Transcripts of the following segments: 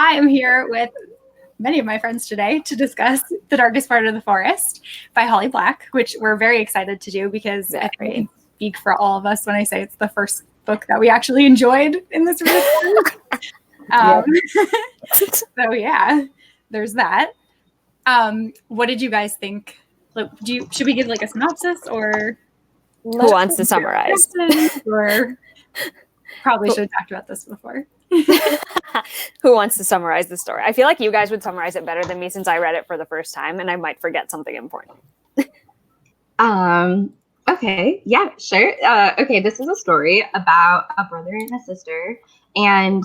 I am here with many of my friends today to discuss The Darkest Part of the Forest by Holly Black, which we're very excited to do because I think I can speak for all of us when I say it's the first book that we actually enjoyed in this group. So yeah, there's that. What did you guys think? Like, should we give like a synopsis, or who wants to summarize? Or probably should have talked about this before. Who wants to summarize the story? I feel like you guys would summarize it better than me since I read it for the first time and I might forget something important. Okay, yeah, sure. Okay, this is a story about a brother and a sister, and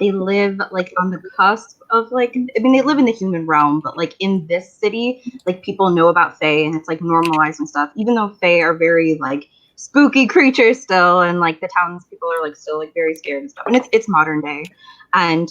they live like on the cusp of like, I mean, they live in the human realm, but like in this city, like people know about Fae and it's like normalized and stuff, even though Fae are very like spooky creatures still, and like the townspeople are like still like very scared and stuff, and it's modern day. And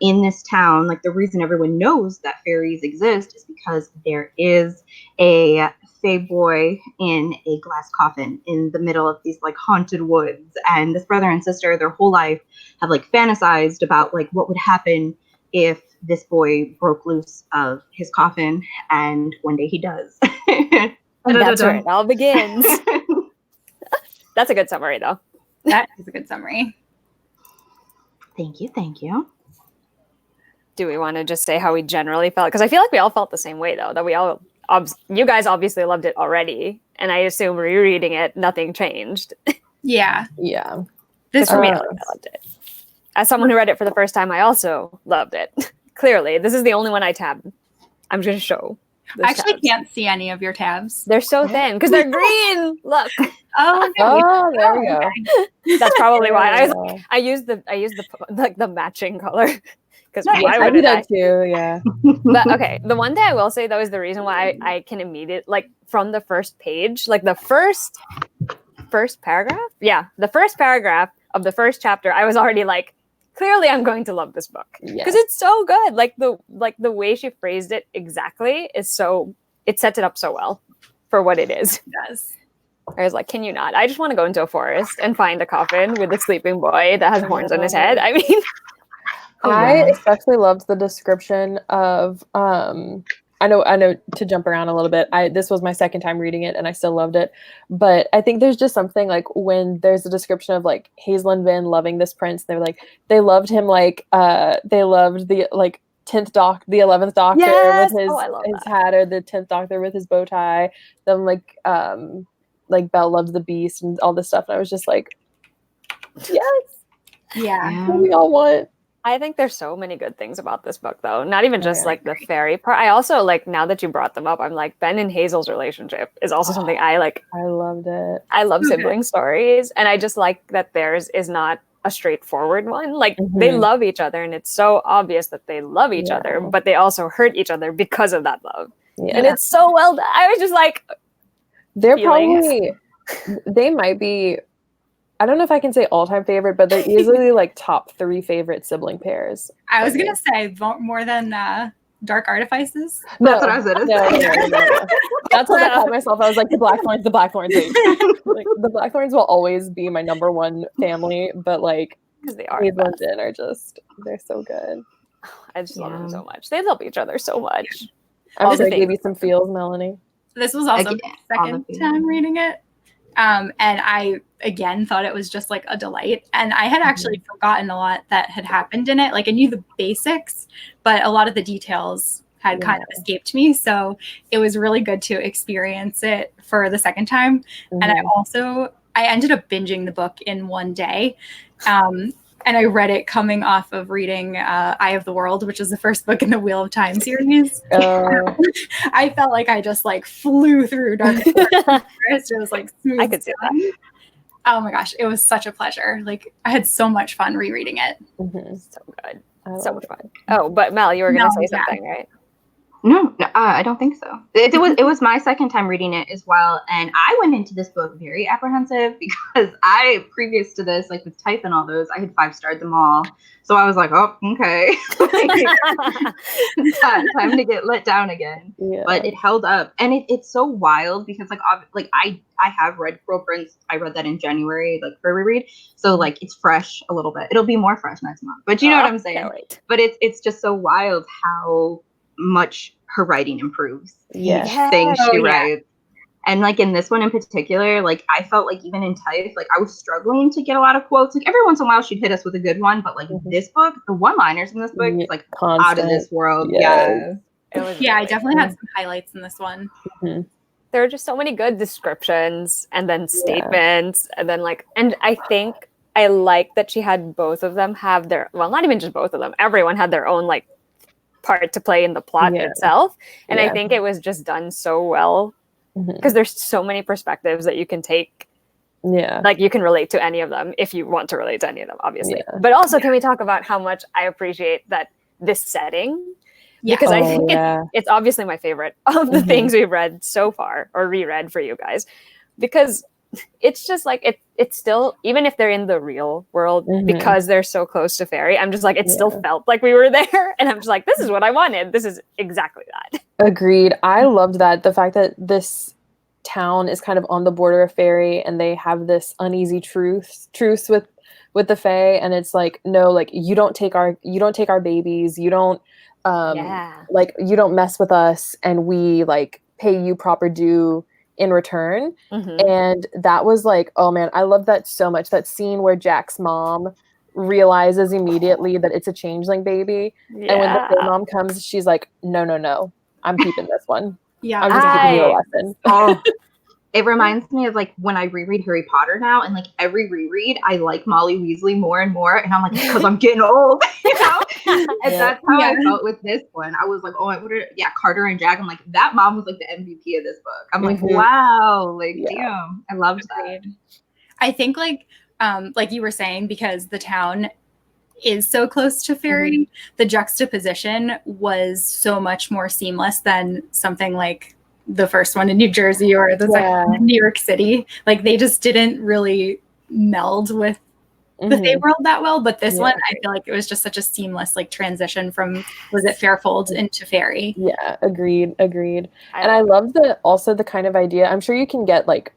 in this town, like the reason everyone knows that fairies exist is because there is a Fae boy in a glass coffin in the middle of these like haunted woods, and this brother and sister their whole life have like fantasized about like what would happen if this boy broke loose of his coffin, and one day he does. And that's where it all begins. That's a good summary, though. That is a good summary. Thank you. Do we want to just say how we generally felt? Because I feel like we all felt the same way, though. That we all, you guys obviously loved it already, and I assume rereading it, nothing changed. Yeah. This for me, I loved it. As someone who read it for the first time, I also loved it. Clearly, this is the only one I tabbed. I'm just going to show. I actually can't see any of your tabs. They're so thin because they're green. Look. Oh, there we go. That's probably why I was like, I used the matching color because why I would do that too? Yeah. But okay, the one thing I will say though is the reason why I can immediately like from the first page, like the first paragraph. Yeah, the first paragraph of the first chapter, I was already like, clearly I'm going to love this book because it's so good. Like the way she phrased it exactly is so, it sets it up so well for what it is. It does. I was like, can you not? I just want to go into a forest and find a coffin with a sleeping boy that has horns on his head. I mean, I especially loved the description of, I know to jump around a little bit. This was my second time reading it and I still loved it. But I think there's just something like when there's a description of like Hazel and Vin loving this prince, they're like, they loved him like, they loved the like 11th doctor with his hat, or the 10th doctor with his bow tie. Then like Belle loves the beast and all this stuff. And I was just like, yes. Yeah. What do we all want? I think there's so many good things about this book, though. Not even just like the fairy part. I also like, now that you brought them up, I'm like, Ben and Hazel's relationship is also something I like. I loved it. I love sibling stories. And I just like that theirs is not a straightforward one. Like they love each other and it's so obvious that they love each other, but they also hurt each other because of that love. Yeah. And it's so well done. I was just like, they're probably, they might be, I don't know if I can say all-time favorite, but they're easily like top 3 favorite sibling pairs. I was going to say more than Dark Artifices. That's what I was going to say. No. That's what I told myself. I was like, the Blackthorns. Like, the Blackthorns will always be my number one family, but like, because they are Hazel and Vin are just, they're so good. I just love them so much. They love each other so much. I was like, give you some feels, Melanie. This was also my second time reading it. And I, again, thought it was just like a delight. And I had actually forgotten a lot that had happened in it. Like I knew the basics, but a lot of the details had kind of escaped me. So it was really good to experience it for the second time. And I ended up binging the book in one day. And I read it coming off of reading Eye of the World, which is the first book in the Wheel of Time series. I felt like I just like flew through Darkest Forest. It was like smooth. I could see that. Oh my gosh, it was such a pleasure. Like I had so much fun rereading it. So good. So much fun. Oh, but Mel, you were going to say something, right? No, I don't think so. It was my second time reading it as well, and I went into this book very apprehensive because previous to this, like with Type and all those, I had 5-starred them all. So I was like, oh, okay, time to get let down again. Yeah. But it held up, and it's so wild because I have read Cruel Prince. I read that in January, like for reread. So like it's fresh a little bit. It'll be more fresh next month. But you know what I'm saying? But it's just so wild how much her writing improves. Each thing she writes. And like in this one in particular, like I felt like even in Type, like I was struggling to get a lot of quotes. Like every once in a while she'd hit us with a good one, but like this book, the one-liners in this book, it's like constant. Out of this world. Yes. Yeah, I definitely had some highlights in this one. Mm-hmm. There are just so many good descriptions and then statements and then like, and I think I like that she had both of them have their, well, not even just both of them, everyone had their own like part to play in the plot itself. And I think it was just done so well because there's so many perspectives that you can take. Yeah. Like you can relate to any of them if you want to relate to any of them, obviously. Yeah. But also can we talk about how much I appreciate that this setting? Because I think it's obviously my favorite of the things we've read so far or reread for you guys. Because it's just like it's still, even if they're in the real world, because they're so close to Fairy, I'm just like, it still felt like we were there. And I'm just like, this is what I wanted. This is exactly that. Agreed. I loved that. The fact that this town is kind of on the border of Fairy and they have this uneasy truce with the Fae. And it's like, no, like you don't take our babies. You don't like you don't mess with us and we like pay you proper due in return. And that was like, oh man, I love that so much. That scene where Jack's mom realizes immediately that it's a changeling baby. And when the mom comes, she's like, no, I'm keeping this one. I'm just giving you a lesson. It reminds me of like when I reread Harry Potter now, and like every reread, I like Molly Weasley more and more, and I'm like, because I'm getting old, you know. And that's how I felt with this one. I was like, Carter and Jack. I'm like, that mom was like the MVP of this book. I'm like, wow, like damn, I loved that. I think like you were saying, because the town is so close to Fairy, the juxtaposition was so much more seamless than something like the first one in New Jersey or the second one in New York City. Like they just didn't really meld with the Fae world that well. But this one, I feel like it was just such a seamless like transition from, was it Fairfold into Fairy? Yeah, agreed. And I love the kind of idea. I'm sure you can get like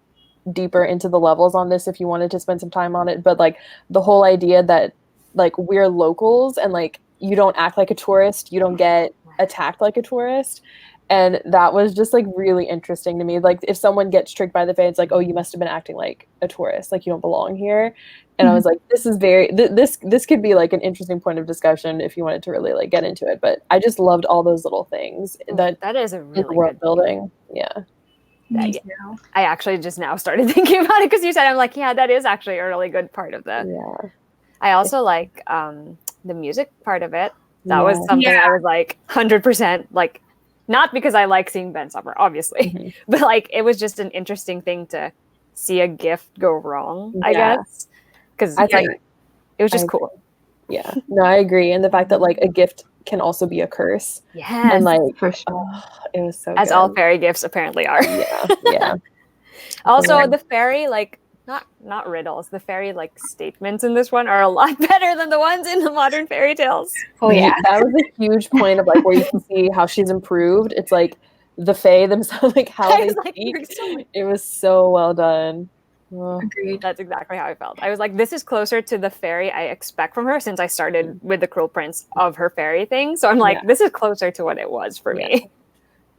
deeper into the levels on this if you wanted to spend some time on it. But like the whole idea that like we're locals and like you don't act like a tourist, you don't get attacked like a tourist. And that was just like really interesting to me. Like if someone gets tricked by the Fae, it's like, oh, you must have been acting like a tourist, like you don't belong here. And I was like, this is this could be like an interesting point of discussion if you wanted to really like get into it. But I just loved all those little things that is a really world good building. Yeah. I actually just now started thinking about it because you said, I'm like, yeah, that is actually a really good part of that. Yeah. I also like the music part of it. That was something I was like 100% like, not because I like seeing Ben Summer, obviously, but like it was just an interesting thing to see a gift go wrong, I guess. Because it was just cool. Yeah. No, I agree. And the fact that like a gift can also be a curse. Yeah. And like for sure. It was so as good. all fairy gifts apparently are. Yeah. Also the fairy like not riddles, the fairy like statements in this one are a lot better than the ones in the modern fairy tales. Oh yeah. That was a huge point of like where you can see how she's improved. It's like the Fae themselves, like how they speak. It was so well done. Agreed. That's exactly how I felt. I was like, this is closer to the fairy I expect from her since I started with the Cruel Prince of her fairy thing. So I'm like, this is closer to what it was for me.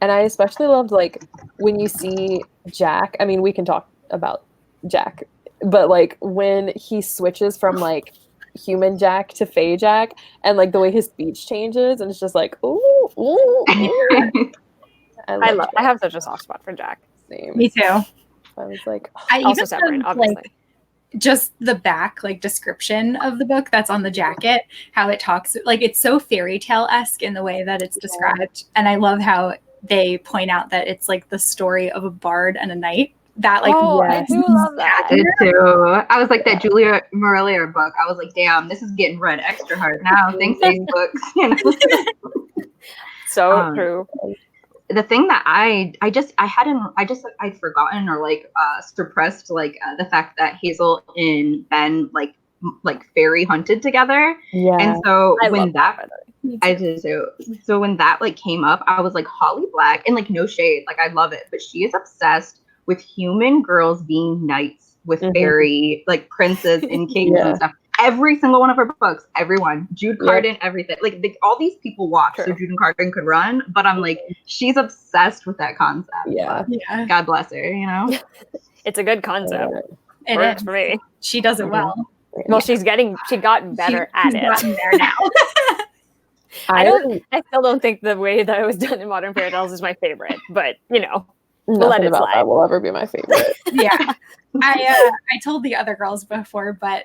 And I especially loved like when you see Jack. I mean, we can talk about Jack, but like when he switches from like human Jack to Fae Jack, and like the way his speech changes, and it's just like, ooh. I have such a soft spot for Jack. Same. Me too. I was like, also separate, obviously. Like, just the back like description of the book that's on the jacket, how it talks, like it's so fairy tale-esque in the way that it's described, and I love how they point out that it's like the story of a bard and a knight. That like I do love that. I did too. I was like that Julia Marillier book. I was like, damn, this is getting read extra hard now. Thanks, Facebook. You know? So true. the thing that I'd forgotten or like suppressed like the fact that Hazel and Ben like fairy hunted together. Yeah. And so I when love that I did too. So when that like came up, I was like, Holly Black, and like no shade, like I love it, but she is obsessed with human girls being knights with fairy like princes and kings and stuff. Every single one of her books, everyone, Jude Carden, everything. Like all these people watch so Jude Carden could run, but I'm like, she's obsessed with that concept. Yeah. God bless her, you know? It's a good concept. It Works is. for me. She does it well. Well, she got better at it. Gotten there now. I still don't think the way that it was done in Modern Fairy Tales is my favorite, but you know, we'll let it about slide. that will ever be my favorite. Yeah. I told the other girls before, but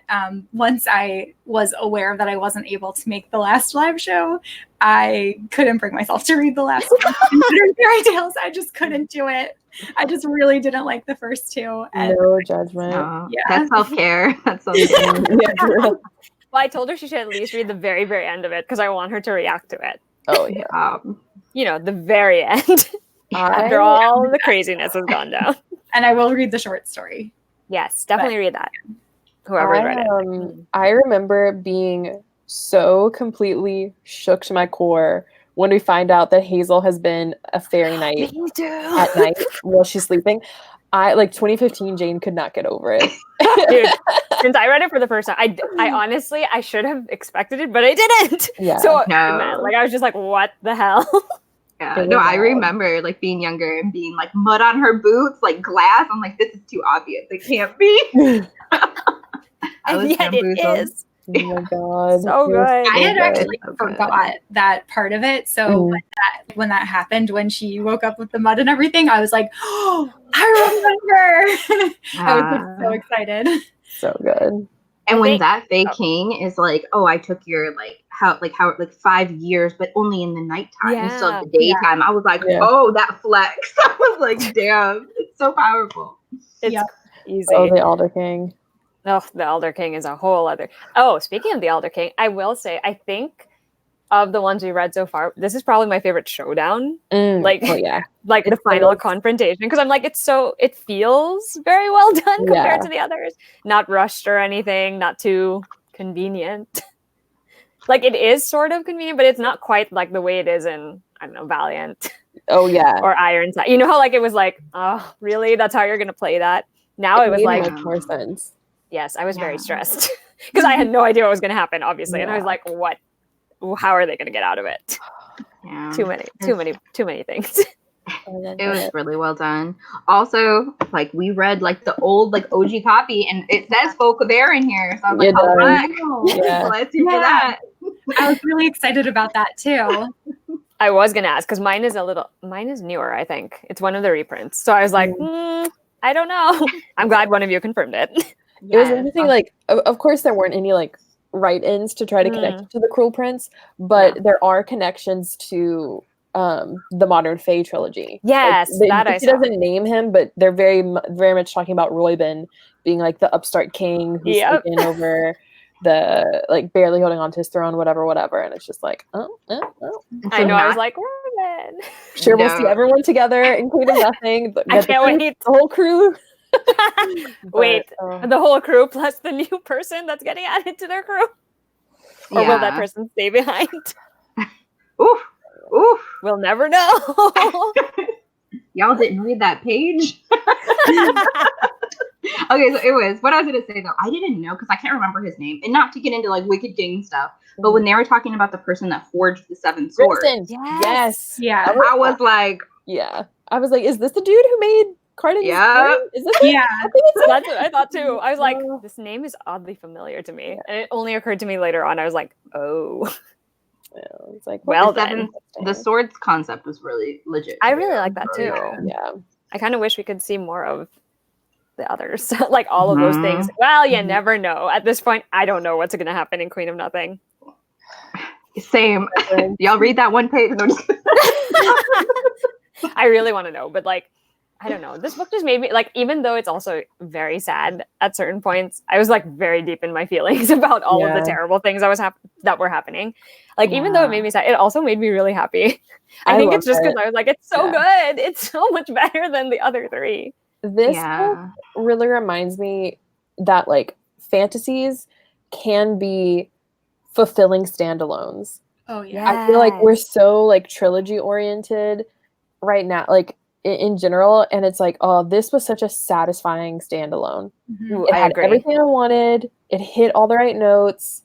once I was aware that I wasn't able to make the last live show, I couldn't bring myself to read the last Modern Fairy Tales. I just couldn't do it. I just really didn't like the first two. And no judgment. That's self-care. That's self-care. Well, I told her she should at least read the very, very end of it because I want her to react to it. Oh yeah. You know, the very end. After all the craziness has gone down. And I will read the short story. Yes, definitely read that. Whoever's read it. I remember being so completely shook to my core when we find out that Hazel has been a fairy knight at night while she's sleeping. 2015, Jane could not get over it. Dude, since I read it for the first time, I honestly, I should have expected it, but I didn't. Yeah. So, man, like, I was just like, what the hell? Yeah. No, I remember like being younger and being like mud on her boots, like glass. I'm like, this is too obvious. It can't be. And yet it is. Oh my god. So good. I had actually forgot that part of it. So when that happened, when she woke up with the mud and everything, I was like, oh, I remember. I was like, so excited. So good. And when that Fae King is like, oh, I took your how 5 years, but only in the nighttime instead of the daytime. I was like, oh, that flex. I was like, damn, it's so powerful. It's easy. Oh, the Elder King. Oh, the Elder King is a whole other. Oh, speaking of the Elder King, I will say, I think of the ones we read so far, this is probably my favorite showdown. Like the final confrontation, because I'm like, it feels very well done compared to the others. Not rushed or anything, not too convenient. Like, it is sort of convenient, but it's not quite like the way it is in, I don't know, Valiant. Oh yeah. Or Ironside. You know how like it was like, oh, really? That's how you're gonna play that? Now it was like more sense. Yes, I was very stressed because I had no idea what was going to happen, obviously, and I was like, "What? How are they going to get out of it?" Yeah. Too many things. It was really well done. Also, like we read like the old like OG copy, and it says folk there in here. So I was like, "Oh, let's do that." I was really excited about that too. I was going to ask because mine is newer. I think it's one of the reprints. So I was like, I don't know. I'm glad one of you confirmed it. It was interesting, like, of course there weren't any, like, write-ins to try to connect it to the Cruel Prince, but there are connections to the Modern Fae trilogy. Yes, like, she doesn't name him, but they're very, very much talking about Royben being, like, the upstart king who's taken over the, like, barely holding on to his throne, whatever, and it's just like, I know, I was like, Royben. Sure, we'll see everyone together, including nothing. I can't wait. The whole crew. Wait, the whole crew plus the new person that's getting added to their crew? Or will that person stay behind? Oof. We'll never know. Y'all didn't read that page? Okay, so it was, what I was going to say though, I didn't know because I can't remember his name, and not to get into like Wicked King stuff, but when they were talking about the person that forged the 7 swords. Yes. Yeah. I was like, is this the dude who made Carden's Yeah. Is this it? Yeah. That's what I thought too. I was like, this name is oddly familiar to me. And it only occurred to me later on. I was like, oh. Yeah, it's like, well, the swords concept was really legit. I really like that too. Yeah. I kind of wish we could see more of the others. Like all of those things. Well, you never know. At this point, I don't know what's going to happen in Queen of Nothing. Same. Y'all read that one page? I really want to know, but like, I don't know. This book just made me like, even though it's also very sad at certain points, I was like very deep in my feelings about all of the terrible things that were happening. Like, even though it made me sad, it also made me really happy. I think it's just because I was like, it's so good. It's so much better than the other three. This book really reminds me that like fantasies can be fulfilling standalones. Oh yeah. I feel like we're so like trilogy oriented right now, like in general, and it's like, oh, this was such a satisfying standalone. Ooh, It I had agree. everything I wanted. It hit all the right notes.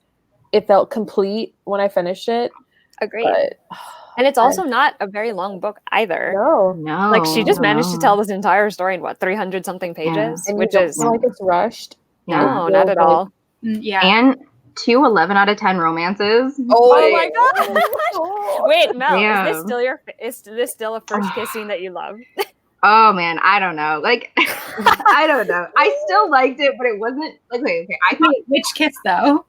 It felt complete when I finished it. Agreed. But, and it's also not a very long book either. No. Like, she just managed to tell this entire story in what, 300 something pages, And which you don't is feel like it's rushed. no, not at all. Yeah. And 2 11 out of 10 romances. Oh my god! Wait, Mel, is this still a first kiss scene that you love? Oh man, I don't know. Like, I don't know. I still liked it, but it wasn't like okay. I think Which kiss though?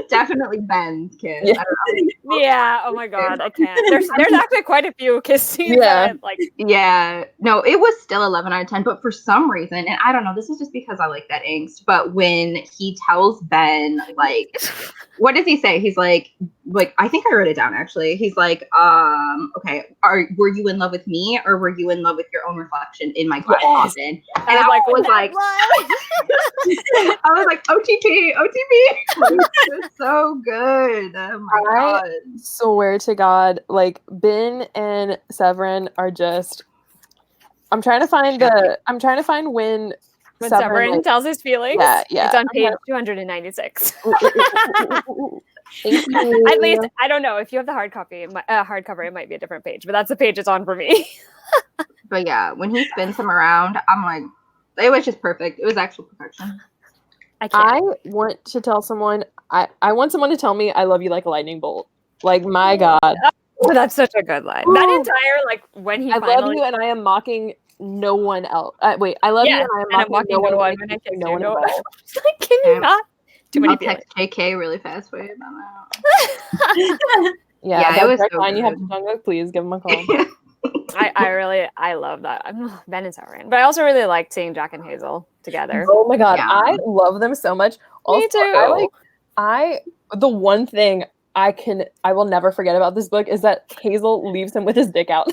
definitely Ben's kiss. Yeah. I don't know. Yeah. Oh my god, I can't. There's actually quite a few kiss scenes. Yeah. That, like, Yeah, no, it was still 11 out of 10, but for some reason, and I don't know, this is just because I like that angst, but when he tells Ben, like, what does he say? He's like, I think I wrote it down actually. He's like, okay, were you in love with me or were you in love with your own reflection in my glass coffin? And I was like, I was like, OTP. It's so good. Oh my god. Swear to God, like Ben and Severin are just. I'm trying to find when Severin like, tells his feelings. Yeah. It's on page 296. At least, I don't know if you have the hardcover, it might be a different page, but that's the page it's on for me. But yeah, when he spins him around, I'm like, it was just perfect. It was actual perfection. I want to tell someone. I want someone to tell me I love you like a lightning bolt. Like my God. Oh, that's such a good line. That entire like when he I love you and I am mocking no one else. Wait, I love you and I am mocking no one. And I kiss no one else. Like, can you not? Too many I'll text JK really fast for you about that. Yeah, it was so fine. You have to Jungkook, please give him a call. I love that. Ben and Severin, but I also really liked seeing Jack and Hazel together. Oh my god, I love them so much. Also, Me too. The one thing I will never forget about this book is that Hazel leaves him with his dick out.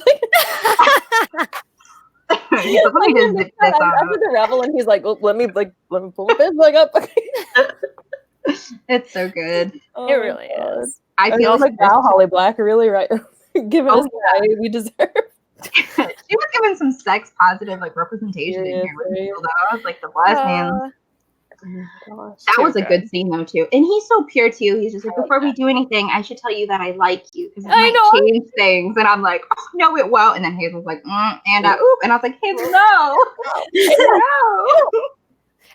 After the revel, and he's like, let me pull my fist back up. It's so good. It really is. I feel like wow, Holly Black really right giving us the way we deserve. She was given some sex positive like representation in here. Though. Like the last man. Oh, that was a good scene though too, and he's so pure too. He's just like, before we do anything, I should tell you that I like you because it might change things. And I'm like, oh, no, it won't. And then Hazel's like, and I was like, Hazel, no, no.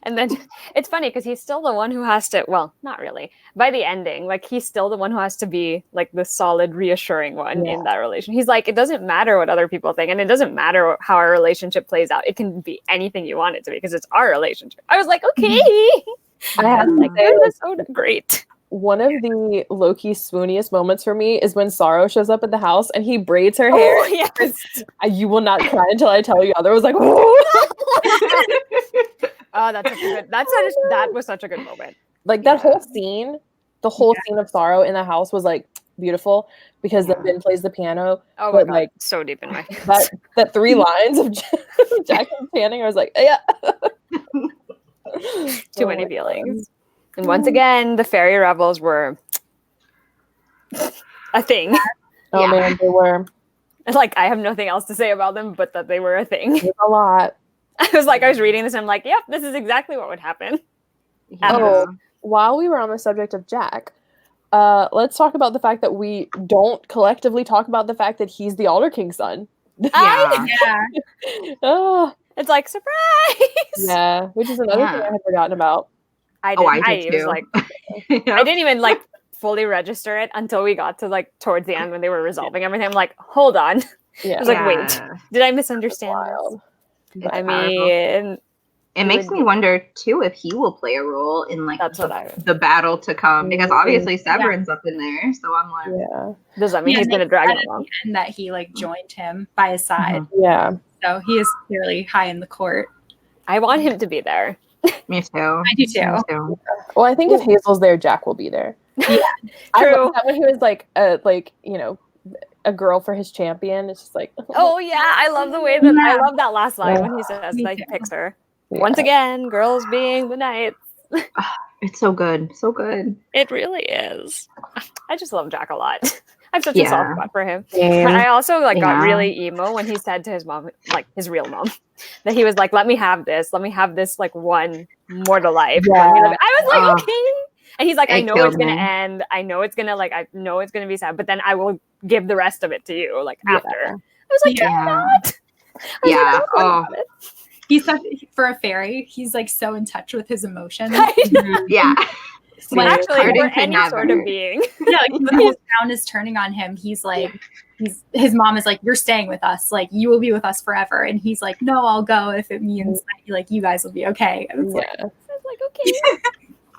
And then it's funny because he's still the one who has to. Well, not really. By the ending, like he's still the one who has to be like the solid, reassuring one in that relation. He's like, it doesn't matter what other people think, and it doesn't matter how our relationship plays out. It can be anything you want it to be because it's our relationship. I was like, okay. I have to say, it was so great. One of the low-key swooniest moments for me is when Sorrow shows up at the house and he braids her hair. Oh, yes. You will not cry until I tell you. Other was like, oh, that was such a good moment. Like that whole scene, scene of Sorrow in the house was like beautiful because then Ben plays the piano. Oh my god, like so deep in my face. That 3 lines of Jack and panning, I was like, yeah. Too many feelings. And once again, the fairy rebels were a thing. Oh man, they were. Like, I have nothing else to say about them, but that they were a thing. It was a lot. I was reading this and I'm like, yep, this is exactly what would happen. While we were on the subject of Jack, let's talk about the fact that we don't collectively talk about the fact that he's the Alder King's son. It's like, surprise! Yeah, which is another thing I had forgotten about. I did too. I didn't even like fully register it until we got to like towards the end when they were resolving everything. I'm like, hold on. I was like, wait, did I misunderstand this? I mean, It makes me wonder too if he will play a role in like the battle to come, because obviously Severin's up in there. So I'm like, does that mean he's gonna drag him along? And that he like joined him by his side. Yeah. So he is clearly high in the court. I want him to be there. Me too. I do too. Me too. Well, I think if Hazel's there, Jack will be there. Yeah, I love that when he was like you know, a girl for his champion. It's just like, oh yeah, I love the way that I love that last line when he says that he picks her. Once again, girls being the knights. It's so good. So good. It really is. I just love Jack a lot. I have such a soft spot for him. Yeah. But I also got really emo when he said to his mom, like his real mom, that he was like, let me have this like one more to life. Yeah. I was like, okay. And he's like, I know it's gonna end. I know it's gonna be sad, but then I will give the rest of it to you, like after. I was like, you're not. Oh. He's such, for a fairy, he's like so in touch with his emotions. Yeah. Well, actually, for any sort of being. Yeah, like when the whole town is turning on him, he's like, his mom is like, you're staying with us, like you will be with us forever, and he's like, no, I'll go if it means that, like you guys will be okay. And it's I was like, okay.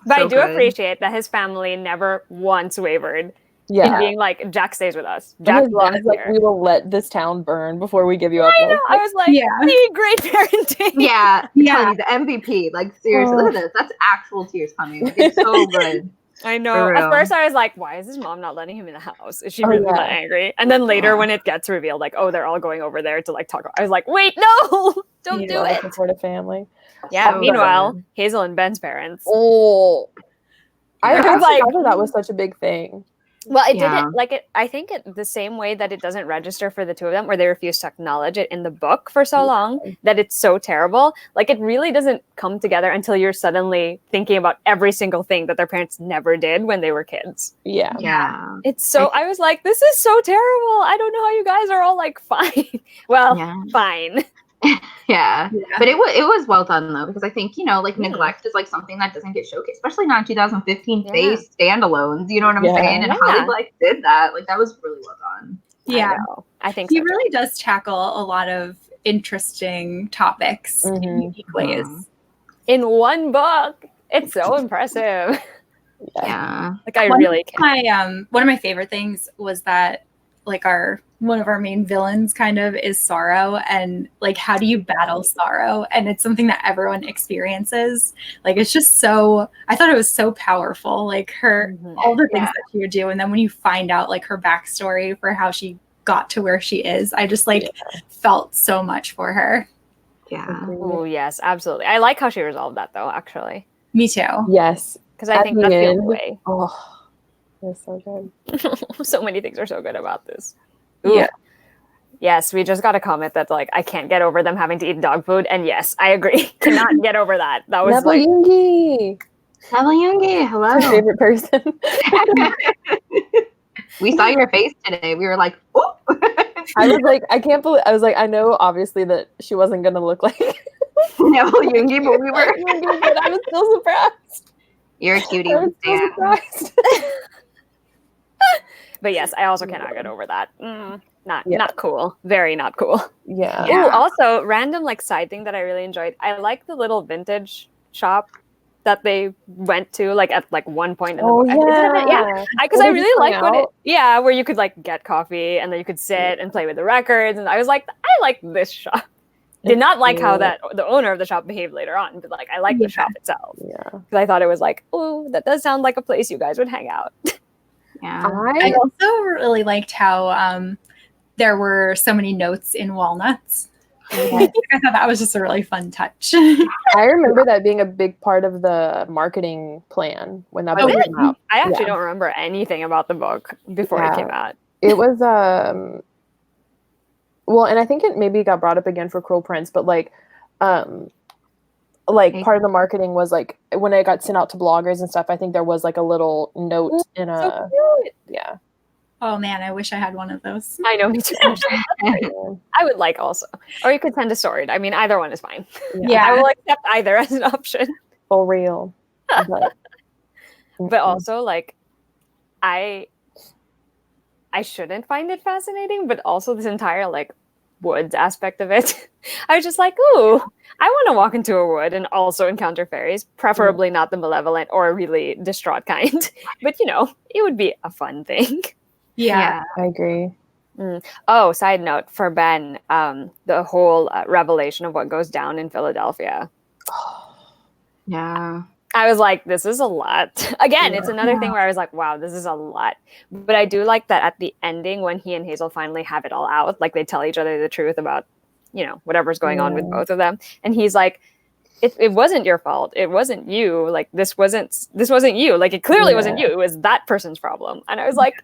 But so I do appreciate that his family never once wavered in being like, Jack stays with us. Jack loves like, we will let this town burn before we give you up. I know. I was like, great parenting. Yeah. The MVP. Like, seriously, look at this. That's actual tears coming. Like, it's so good. I know. At first, I was like, why is his mom not letting him in the house? Is she really that angry? And then later, when it gets revealed, like, oh, they're all going over there to like talk. I was like, wait, no, don't do it. Support a family. Yeah. Meanwhile, Hazel and Ben's parents. Oh, I was like, that was such a big thing. Well, it didn't like it. I think it the same way that it doesn't register for the two of them, where they refuse to acknowledge it in the book for so long that it's so terrible. Like it really doesn't come together until you're suddenly thinking about every single thing that their parents never did when they were kids. Yeah. It's so. I was like, this is so terrible. I don't know how you guys are all like fine. Well, fine. Yeah, but it was well done though, because I think like neglect is like something that doesn't get showcased, especially not in 2015 phase standalones. You know what I'm saying? And how they like did that, like that was really well done. Yeah, I think he really does tackle a lot of interesting topics in unique ways in one book. It's so impressive. Yeah, like I really can't. One of my favorite things was that like one of our main villains kind of is sorrow, and like how do you battle sorrow, and it's something that everyone experiences. Like it's just so, I thought it was so powerful, like her all the things that she would do, and then when you find out like her backstory for how she got to where she is, I just like felt so much for her. Oh yes, absolutely. I like how she resolved that though, actually. Me too. Yes, because I think that's the only way. It's so good. So many things are so good about this. Ooh. Yeah. Yes, we just got a comment that like I can't get over them having to eat dog food, and yes, I agree. Cannot get over that. That was Neville Yoongi. Neville Yoongi, hello. My favorite person. We saw your face today. We were like, oh. I was like, I can't believe. I was like, I know obviously that she wasn't gonna look like Neville Yoongi, but we were. But I was still surprised. You're a cutie. I was still surprised. But yes, I also cannot get over that. Not cool. Very not cool. Yeah. Oh, also random like side thing that I really enjoyed. I like the little vintage shop that they went to like at like one point in the book. Because I really liked where you could like get coffee and then you could sit and play with the records, and I was like, I like this shop. Did not like how that the owner of the shop behaved later on, but like I like the shop itself. Yeah. Because I thought it was like, oh, that does sound like a place you guys would hang out. Yeah. I also really liked how there were so many notes in walnuts. I thought that was just a really fun touch. I remember that being a big part of the marketing plan when that book came out. I actually don't remember anything about the book before it came out. It was well, and I think it maybe got brought up again for Cruel Prince, but like part of the marketing was like when it got sent out to bloggers and stuff, I think there was like a little note in a so cute. Oh man, I wish I had one of those. I know, me too. I would like also, or you could send a story. I mean, either one is fine. Yeah, I will accept either as an option. For real. But also like I shouldn't find it fascinating, but also this entire like woods aspect of it. I was just like, ooh, I want to walk into a wood and also encounter fairies, preferably not the malevolent or really distraught kind. But, you know, it would be a fun thing. Yeah. I agree. Oh, side note for Ben, the whole revelation of what goes down in Philadelphia. Yeah. I was like, this is a lot. Again, it's another thing where I was like, wow, this is a lot. But I do like that at the ending when he and Hazel finally have it all out, like they tell each other the truth about, you know, whatever's going on with both of them. And he's like, it wasn't your fault. It wasn't you. Like, this wasn't you. Like, it clearly wasn't you. It was that person's problem. And I was like,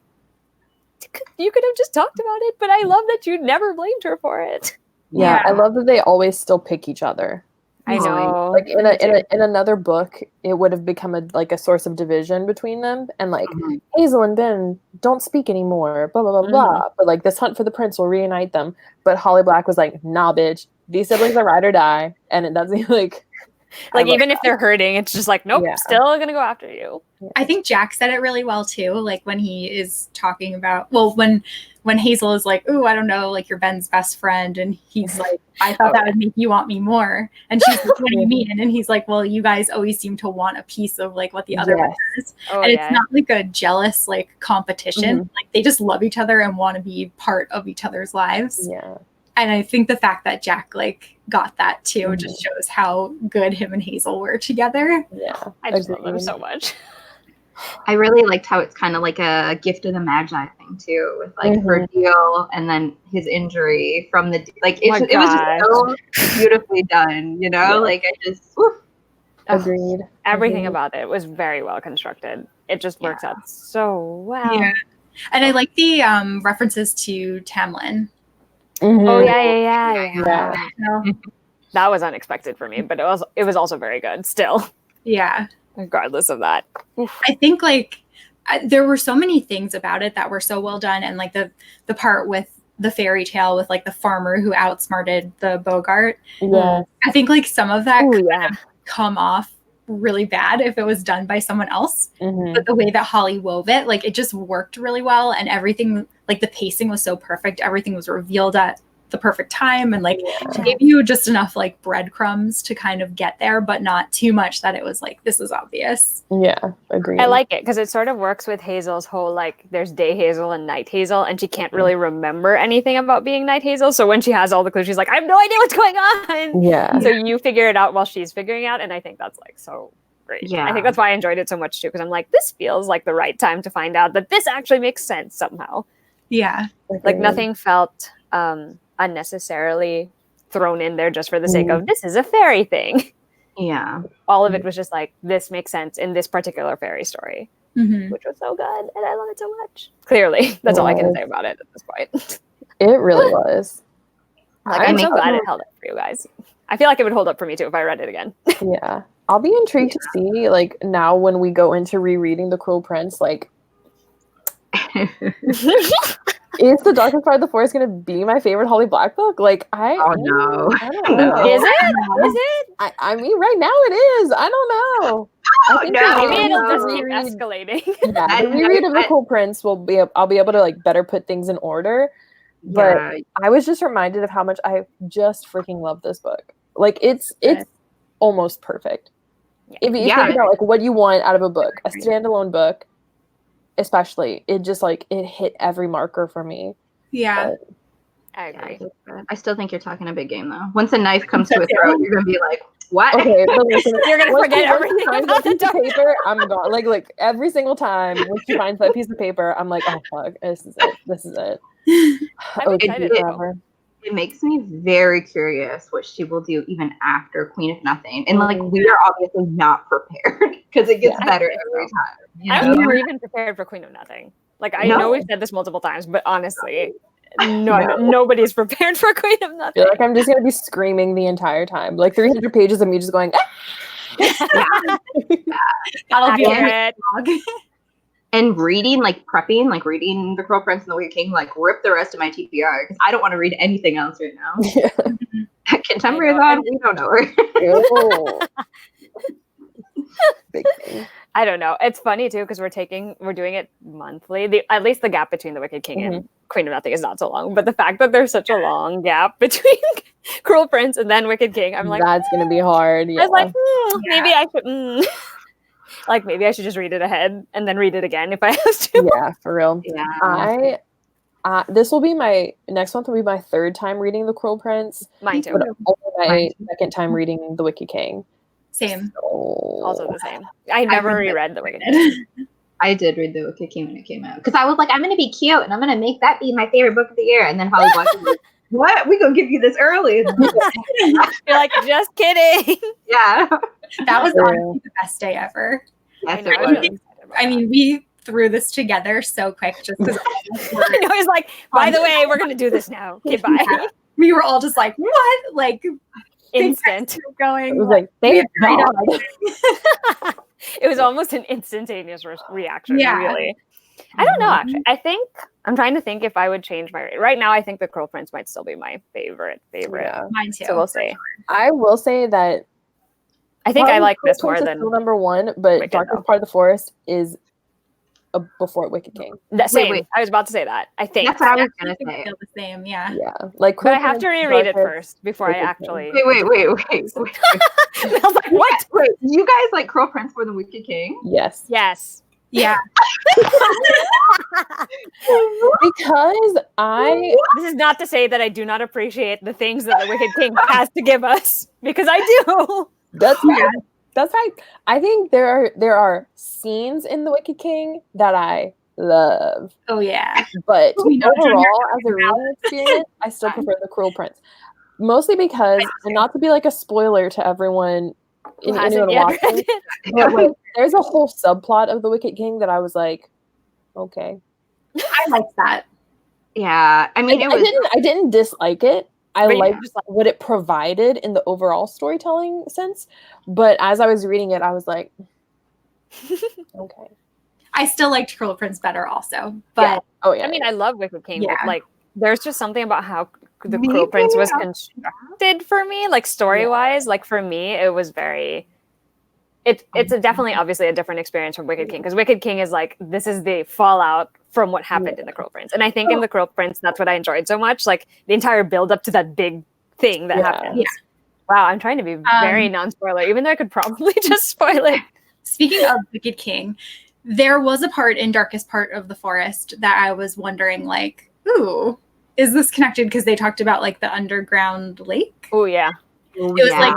you could have just talked about it, but I love that you never blamed her for it. Yeah, I love that they always still pick each other. I know. Like in another book, it would have become a source of division between them, and like Hazel and Ben don't speak anymore, blah blah blah blah. But like this hunt for the prince will reunite them. But Holly Black was like, nah, bitch, these siblings are ride or die, and it doesn't like even if they're hurting, it's just like, nope, still gonna go after you. I think Jack said it really well too. Like when he is talking about, when Hazel is like, "Ooh, I don't know, like you're Ben's best friend," and he's like, "I thought that would make you want me more," and she's like, "What do you mean?" And he's like, "Well, you guys always seem to want a piece of like what the other one is," and it's not like a jealous like competition. Like they just love each other and want to be part of each other's lives. Yeah. And I think the fact that Jack like got that too just shows how good him and Hazel were together. Yeah, I just love them so much. I really liked how it's kind of like a gift of the Magi thing too, with like her deal and then his injury from the like. It was just so beautifully done, you know. Like I just agreed. Everything about it was very well constructed. It just works out so well. Yeah, and I like the references to Tamlin. Oh yeah. That was unexpected for me, but it was also very good still. Yeah. Regardless of that. I think like there were so many things about it that were so well done, and like the part with the fairy tale with like the farmer who outsmarted the Bogart. Yeah. I think like some of that could have come off really bad if it was done by someone else. But the way that Holly wove it, like it just worked really well, and everything, like the pacing was so perfect. Everything was revealed at the perfect time, and like she gave you just enough like breadcrumbs to kind of get there, but not too much that it was like, this is obvious. Yeah, agreed. I like it because it sort of works with Hazel's whole like there's day Hazel and night Hazel, and she can't really remember anything about being night Hazel. So when she has all the clues, she's like, I have no idea what's going on. Yeah. So you figure it out while she's figuring out, and I think that's like so great. Yeah. I think that's why I enjoyed it so much too, because I'm like, this feels like the right time to find out that this actually makes sense somehow. Yeah. Like nothing felt unnecessarily thrown in there just for the sake of this is a fairy thing. Yeah. All of it was just like, this makes sense in this particular fairy story, which was so good, and I love it so much. Clearly, that's all I can say about it at this point. It really was. Like, I'm so glad it held up for you guys. I feel like it would hold up for me too if I read it again. Yeah. I'll be intrigued to see, like, now when we go into rereading The Cruel Prince, like, is The Darkest Part of the Forest going to be my favorite Holly Black book? Like, I don't know. Is it? I mean, right now it is. I don't know. I think maybe it'll just keep escalating. Yeah, the reread of The Cruel Prince I'll be able to like better put things in order. But I was just reminded of how much I just freaking love this book. Like it's almost perfect. If you think about like what you want out of a book, a standalone book, especially, it just like it hit every marker for me. Yeah. But I agree. I still think you're talking a big game though. Once a knife comes to a throat, you're gonna be like, what? Okay, but listen, you're gonna forget everything about the piece of paper. I'm gone. Like every single time when she finds that piece of paper, I'm like, oh fuck, this is it. I'm excited forever. It makes me very curious what she will do even after Queen of Nothing. And like we are obviously not prepared because it gets better every time. I was never even prepared for Queen of Nothing. Like I know we've said this multiple times, but honestly, nobody's prepared for Queen of Nothing. Like I'm just gonna be screaming the entire time. Like 300 pages of me just going. That'll be it. And reading, like prepping, like reading The Cruel Prince and the Wicked King, like rip the rest of my TBR because I don't want to read anything else right now. Contemporary FaerieAthon, we don't know her. Big thing. I don't know. It's funny too because we're doing it monthly. At least the gap between the Wicked King and Queen of Nothing is not so long. But the fact that there's such a long gap between Cruel Prince and then Wicked King, I'm like, that's gonna be hard. Yeah. I was like, maybe I should. Like maybe I should just read it ahead and then read it again if I have to. Yeah, for real. Yeah. This will be my next month will be my third time reading The Cruel Prince. Mine too. But only my second time reading The Wicked King. Same. So, Also the same. I never reread The Wicked King. I did read The Wicked King when it came out because I was like, I'm gonna be cute and I'm gonna make that be my favorite book of the year. And then Holly watched it. What? We gonna give you this early? You're like, just kidding. Yeah. That was honestly the best day ever. Yes, I it know, was. I mean, we threw this together so quick just because I know, he's like, by the way, we're gonna do this now. Okay, bye. we were all just like, what? Like Instant. going. it was like they It was almost an instantaneous reaction. Yeah. Really. I don't know. Actually, I think I'm trying to think if I would change my right now. I think The Cruel Prince might still be my favorite. Yeah. Mine too. So we'll see. I will say that I think I like Cruel this more Prince is than still number one, but Wicked, Darkest though. Part of the Forest is before Wicked King. that same. wait. I was about to say that. I think. That's what I was I gonna think say. feel the same. Yeah. Yeah, like But I Cruel have to Prince, reread it Darkest- first before I Wicked King. actually. Wait. I was like, what? Wait, you guys like Cruel Prince more than Wicked King? Yes, Yes. Yeah. because I This is not to say that I do not appreciate the things that the Wicked King has to give us, because I do. that's right. That's right. I think there are scenes in The Wicked King that I love, Oh yeah. but We know overall, Junior as a reading experience, I still prefer The Cruel Prince, mostly because, and not to be like a spoiler to everyone, Who anyone hasn't yet read watching, it? but like, there's a whole subplot of The Wicked King that I was like, okay. I like that. Yeah, I mean, I didn't dislike it. I But you liked just like- what it provided in the overall storytelling sense. But as I was reading it, I was like, okay. I still liked Cruel Prince better also, but Yeah. Oh yeah. I mean, I love Wicked King, Yeah. but like, there's just something about how the Me Cruel Prince was too. constructed for me, like story-wise. Like for me, it was very. It's definitely obviously a different experience from Wicked King, because Wicked King is like, this is the fallout from what happened in the Cruel Prince, and I think in the Cruel Prince that's what I enjoyed so much, like the entire build up to that big thing that happens. Yeah. Wow, I'm trying to be very non-spoiler, even though I could probably just spoil it. speaking of Wicked King, there was a part in Darkest Part of the Forest that I was wondering, like, ooh, is this connected? Because they talked about like the underground lake. Oh yeah. It was like,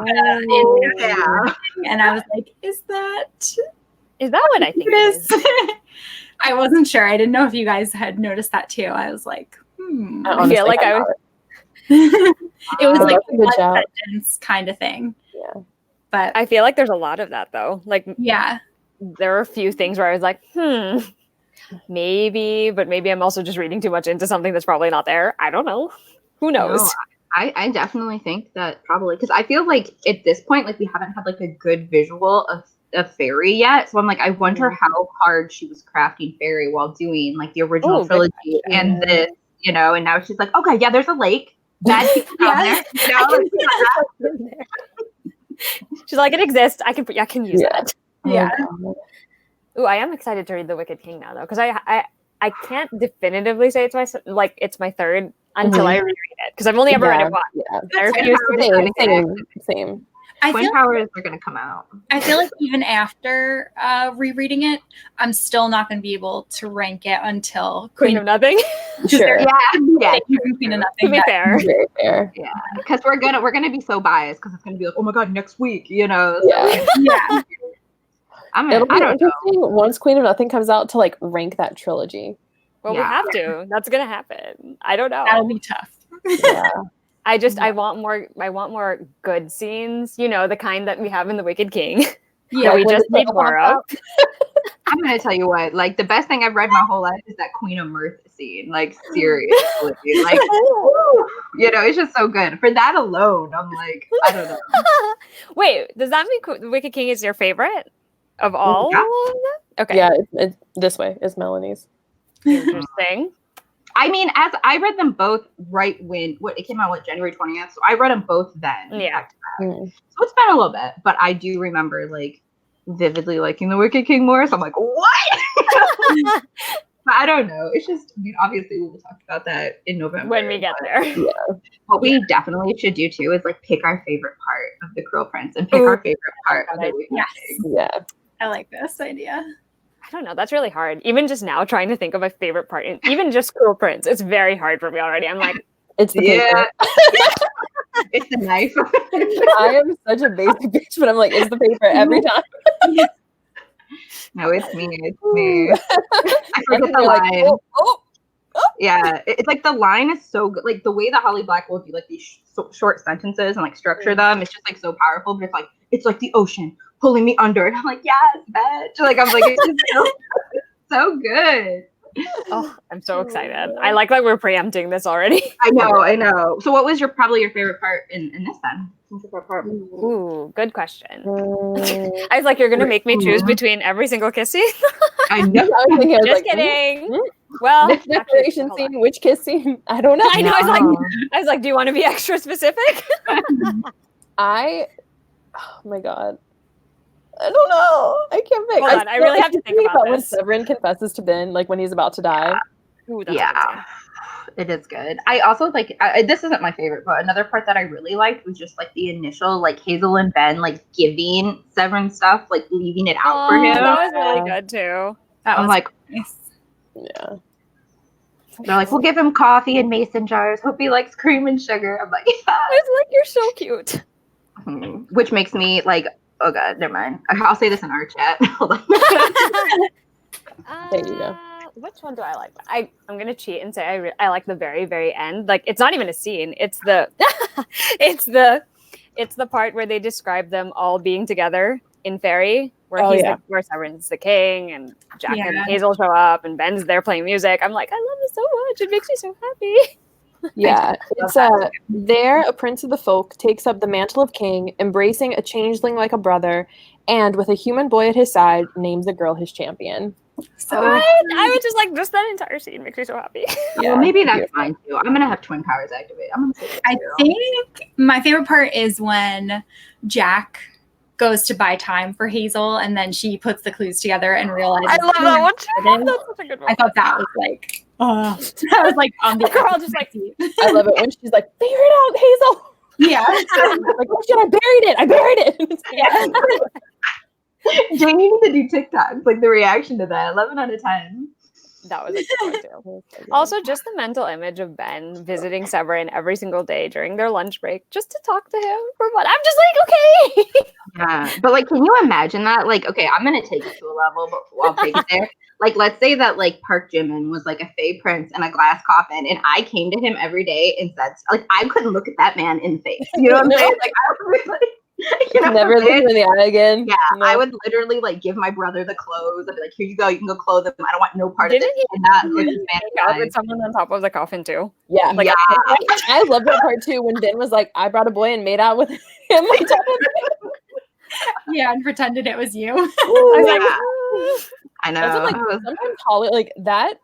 yeah. and I was like, is that Is that what I think it is? I wasn't sure. I didn't know if you guys had noticed that too. I was like, I feel like I was. It was like That's a good one shout. sentence kind of thing. Yeah. But I feel like there's a lot of that though. Like yeah, there are a few things where I was like, maybe, but maybe I'm also just reading too much into something that's probably not there. I don't know. Who knows? No, I definitely think that probably, because I feel like at this point, like we haven't had like a good visual of Fairy yet. So I'm like, I wonder how hard she was crafting Fairy while doing like the original trilogy and this, you know, and now she's like, okay, yeah, there's a lake. Bad people down there. You know, like, She's like, it exists. I can use that. yeah. Ooh, I am excited to read The Wicked King now though, because I can't definitively say it's my third until I reread it, because I've only ever read it once. Yeah. I refuse to Same. I Twin feel Towers are gonna come out. like even after rereading it, I'm still not going to be able to rank it until Queen of Nothing. Sure. Yeah. Queen of To Nothing. be fair. Very fair. Yeah, because we're gonna be so biased, because it's gonna be like, oh my god, next week, you know. So Yeah. Yeah. It'll be I don't know. interesting once Queen of Nothing comes out to like rank that trilogy. Well, we have to. That's gonna happen. I don't know. That'll be tough. Yeah. I want more good scenes, you know, the kind that we have in The Wicked King. Yeah, that we when just the need more of. I'm gonna tell you what, like the best thing I've read my whole life is that Queen of Mirth scene. Like seriously, like woo, you know, it's just so good. For that alone, I'm like, I don't know. Wait, does that mean The Wicked King is your favorite of all Yeah. of them? Okay. Yeah, it's this way. It's Melanie's. Interesting. I mean, as I read them both right when it came out, January 20th. So I read them both then. Yeah. So it's been a little bit, but I do remember like vividly liking the Wicked King more. So I'm like, what? But I don't know. It's just, I mean, obviously we will talk about that in November when we get there. Yeah. What we definitely should do too is like pick our favorite part of the Cruel Prince and pick our favorite part of the Wicked King. Yeah. I like this idea. I don't know. That's really hard. Even just now, trying to think of a favorite part, and even just Cruel Prince, it's very hard for me already. I'm like, It's the paper. It's the knife. I am such a basic bitch, but I'm like, it's the paper every time. No, it's me. It's me. I forget And the you're line. like, oh. Yeah, it's like the line is so good. Like the way that Holly Black will do like these short sentences and like structure them, it's just like so powerful. But it's like the ocean pulling me under, and I'm like, yes, bitch. Like I'm like, it's just so good. oh, I'm so excited. I like that we're preempting this already. I know. So, what was probably your favorite part in this then? Ooh, good question. I was like, you're gonna make me choose between every single kiss scene. I know. I was thinking, I was Just like, kidding. Well, which declaration actually, scene, which kiss scene? I don't know. I know. I was like, do you want to be extra specific? Oh my god. I don't know. I can't pick. Hold on, I really have to think about when this. Severin confesses to Ben, like when he's about to die. Ooh, that's Yeah, it is good. I also like. This isn't my favorite, but another part that I really liked was just like the initial like Hazel and Ben like giving Severin stuff, like leaving it out for him. That was really good too. I'm like, nice. Yeah. they're like, we'll give him coffee in mason jars. Hope he likes cream and sugar. I'm like, yeah. I was like, you're so cute. Which makes me like, oh god, never mind. I'll say this in our chat. Hold on. There you go. Which one do I like? I'm gonna cheat and say I like the very, very end. Like it's not even a scene. It's the it's the part where they describe them all being together in Fairy, where where Severin's the king and Jack and Hazel show up and Ben's there playing music. I'm like, I love this so much. It makes me so happy. Yeah, it's there a prince of the folk takes up the mantle of king, embracing a changeling like a brother, and with a human boy at his side, names a girl his champion. So I was just that entire scene makes me so happy. Yeah, well, maybe that's mine too. I'm gonna have twin powers activate. I think my favorite part is when Jack goes to buy time for Hazel, and then she puts the clues together and realizes. I love that one too. That's such a good one. I thought that was like, I was like on the girl just like. I love it when she's like, figure it out, Hazel. Yeah. Like, oh shit, I buried it. Yeah. Jane, you need to do TikToks, like the reaction to that. 11 out of 10. That was a good one too. Also, just the mental image of Ben visiting Severin every single day during their lunch break, just to talk to him for fun. I'm just like, okay. Yeah, but like, can you imagine that? Like, okay, I'm gonna take it to a level, but I'll take it there. Like, let's say that like Park Jimin was like a fey prince in a glass coffin, and I came to him every day and said, like, I couldn't look at that man in the face. You know what I'm saying? Like, I was like. You know, never look him in the eye again. Yeah, no. I would literally like give my brother the clothes. I'd be like, "Here you go, you can go clothe him. I don't want no part of it." And not make out with someone on top of the coffin too. Yeah, like, I love that part too. When Ben was like, "I brought a boy and made out with him." On top of him. Yeah, and pretended it was you. I know. Like, sometimes Holly, like that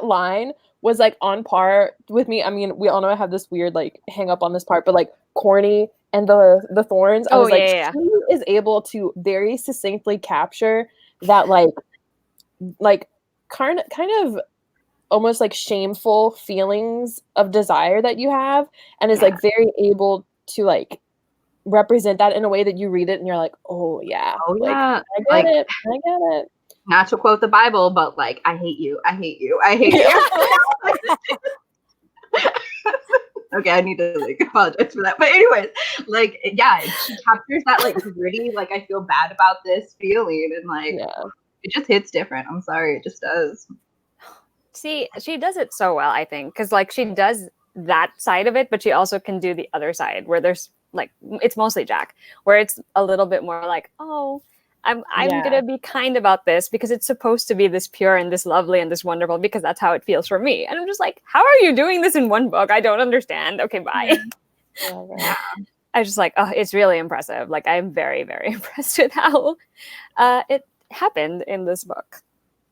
line was like on par with me. I mean, we all know I have this weird like hang up on this part, but like corny. And the thorns, I was like, she is able to very succinctly capture that like kind of almost like shameful feelings of desire that you have, and is like very able to like represent that in a way that you read it and you're like, oh yeah, I get it. Not to quote the Bible, but like, I hate you. Okay, I need to like apologize for that. But anyways, like, yeah, she captures that like gritty, like I feel bad about this feeling, and like it just hits different. I'm sorry, it just does. See, she does it so well, I think, because like she does that side of it, but she also can do the other side where there's like it's mostly Jack, where it's a little bit more like, oh, I'm gonna be kind about this because it's supposed to be this pure and this lovely and this wonderful because that's how it feels for me. And I'm just like, how are you doing this in one book? I don't understand. Okay, bye. I was just like, oh, it's really impressive. Like I'm very, very impressed with how it happened in this book.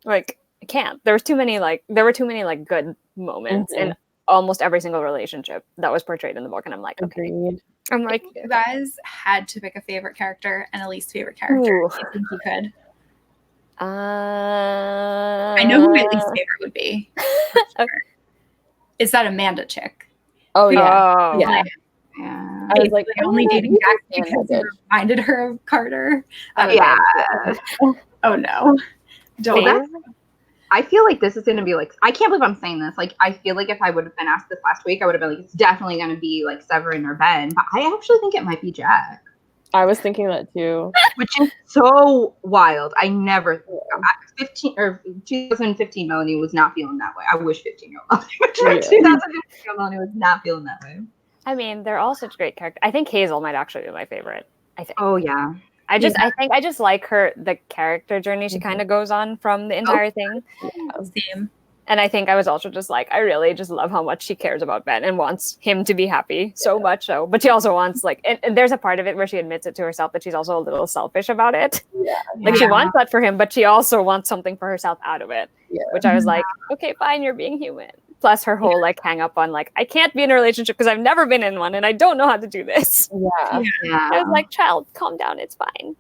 Like I can't. There were too many like good moments, and almost every single relationship that was portrayed in the book, and I'm like, okay. Agreed. I'm like, if you guys had to pick a favorite character and a least favorite character, Ooh. do you think you could? I I know who my least favorite would be. Sure. It's that Amanda chick. Oh yeah. Oh. Yeah. Yeah. I was like, only dating Jack Amanda because he bitch. reminded her of Carter. Yeah. Oh no. Don't. Well, I feel like this is going to be like, I can't believe I'm saying this. Like, I feel like if I would have been asked this last week, I would have been like, it's definitely going to be like Severin or Ben. But I actually think it might be Jack. I was thinking that too. Which is so wild. I never, 2015 Melanie was not feeling that way. I wish 15-year-old Melanie, 2015 Melanie was not feeling that way. I mean, they're all such great characters. I think Hazel might actually be my favorite. I think. Oh yeah. I think I just like the character journey she kind of goes on from the entire thing. Same. And I think I was also just like, I really just love how much she cares about Ben and wants him to be happy so much so. But she also wants like, and there's a part of it where she admits it to herself that she's also a little selfish about it. Yeah. Like she wants that for him, but she also wants something for herself out of it. Yeah. Which I was like, okay, fine, you're being human. Plus her whole like hang up on like, I can't be in a relationship because I've never been in one and I don't know how to do this. Yeah. I was like, child, calm down, it's fine.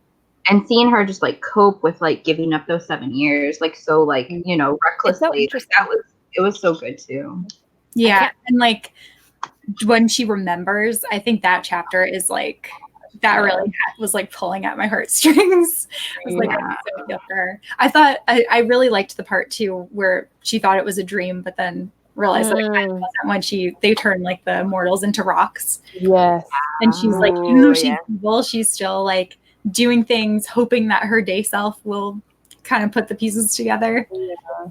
And seeing her just like cope with like giving up those 7 years, like so like, you know, recklessly, so it was so good too. Yeah. And like when she remembers, I think that chapter is like, that really was like pulling at my heartstrings. I was like, I so feel for her. I thought I really liked the part too where she thought it was a dream, but then realized that it kind of wasn't when they turn like the mortals into rocks. Yes. And she's like, even though she's evil, she's still like doing things, hoping that her day self will kind of put the pieces together. Yeah.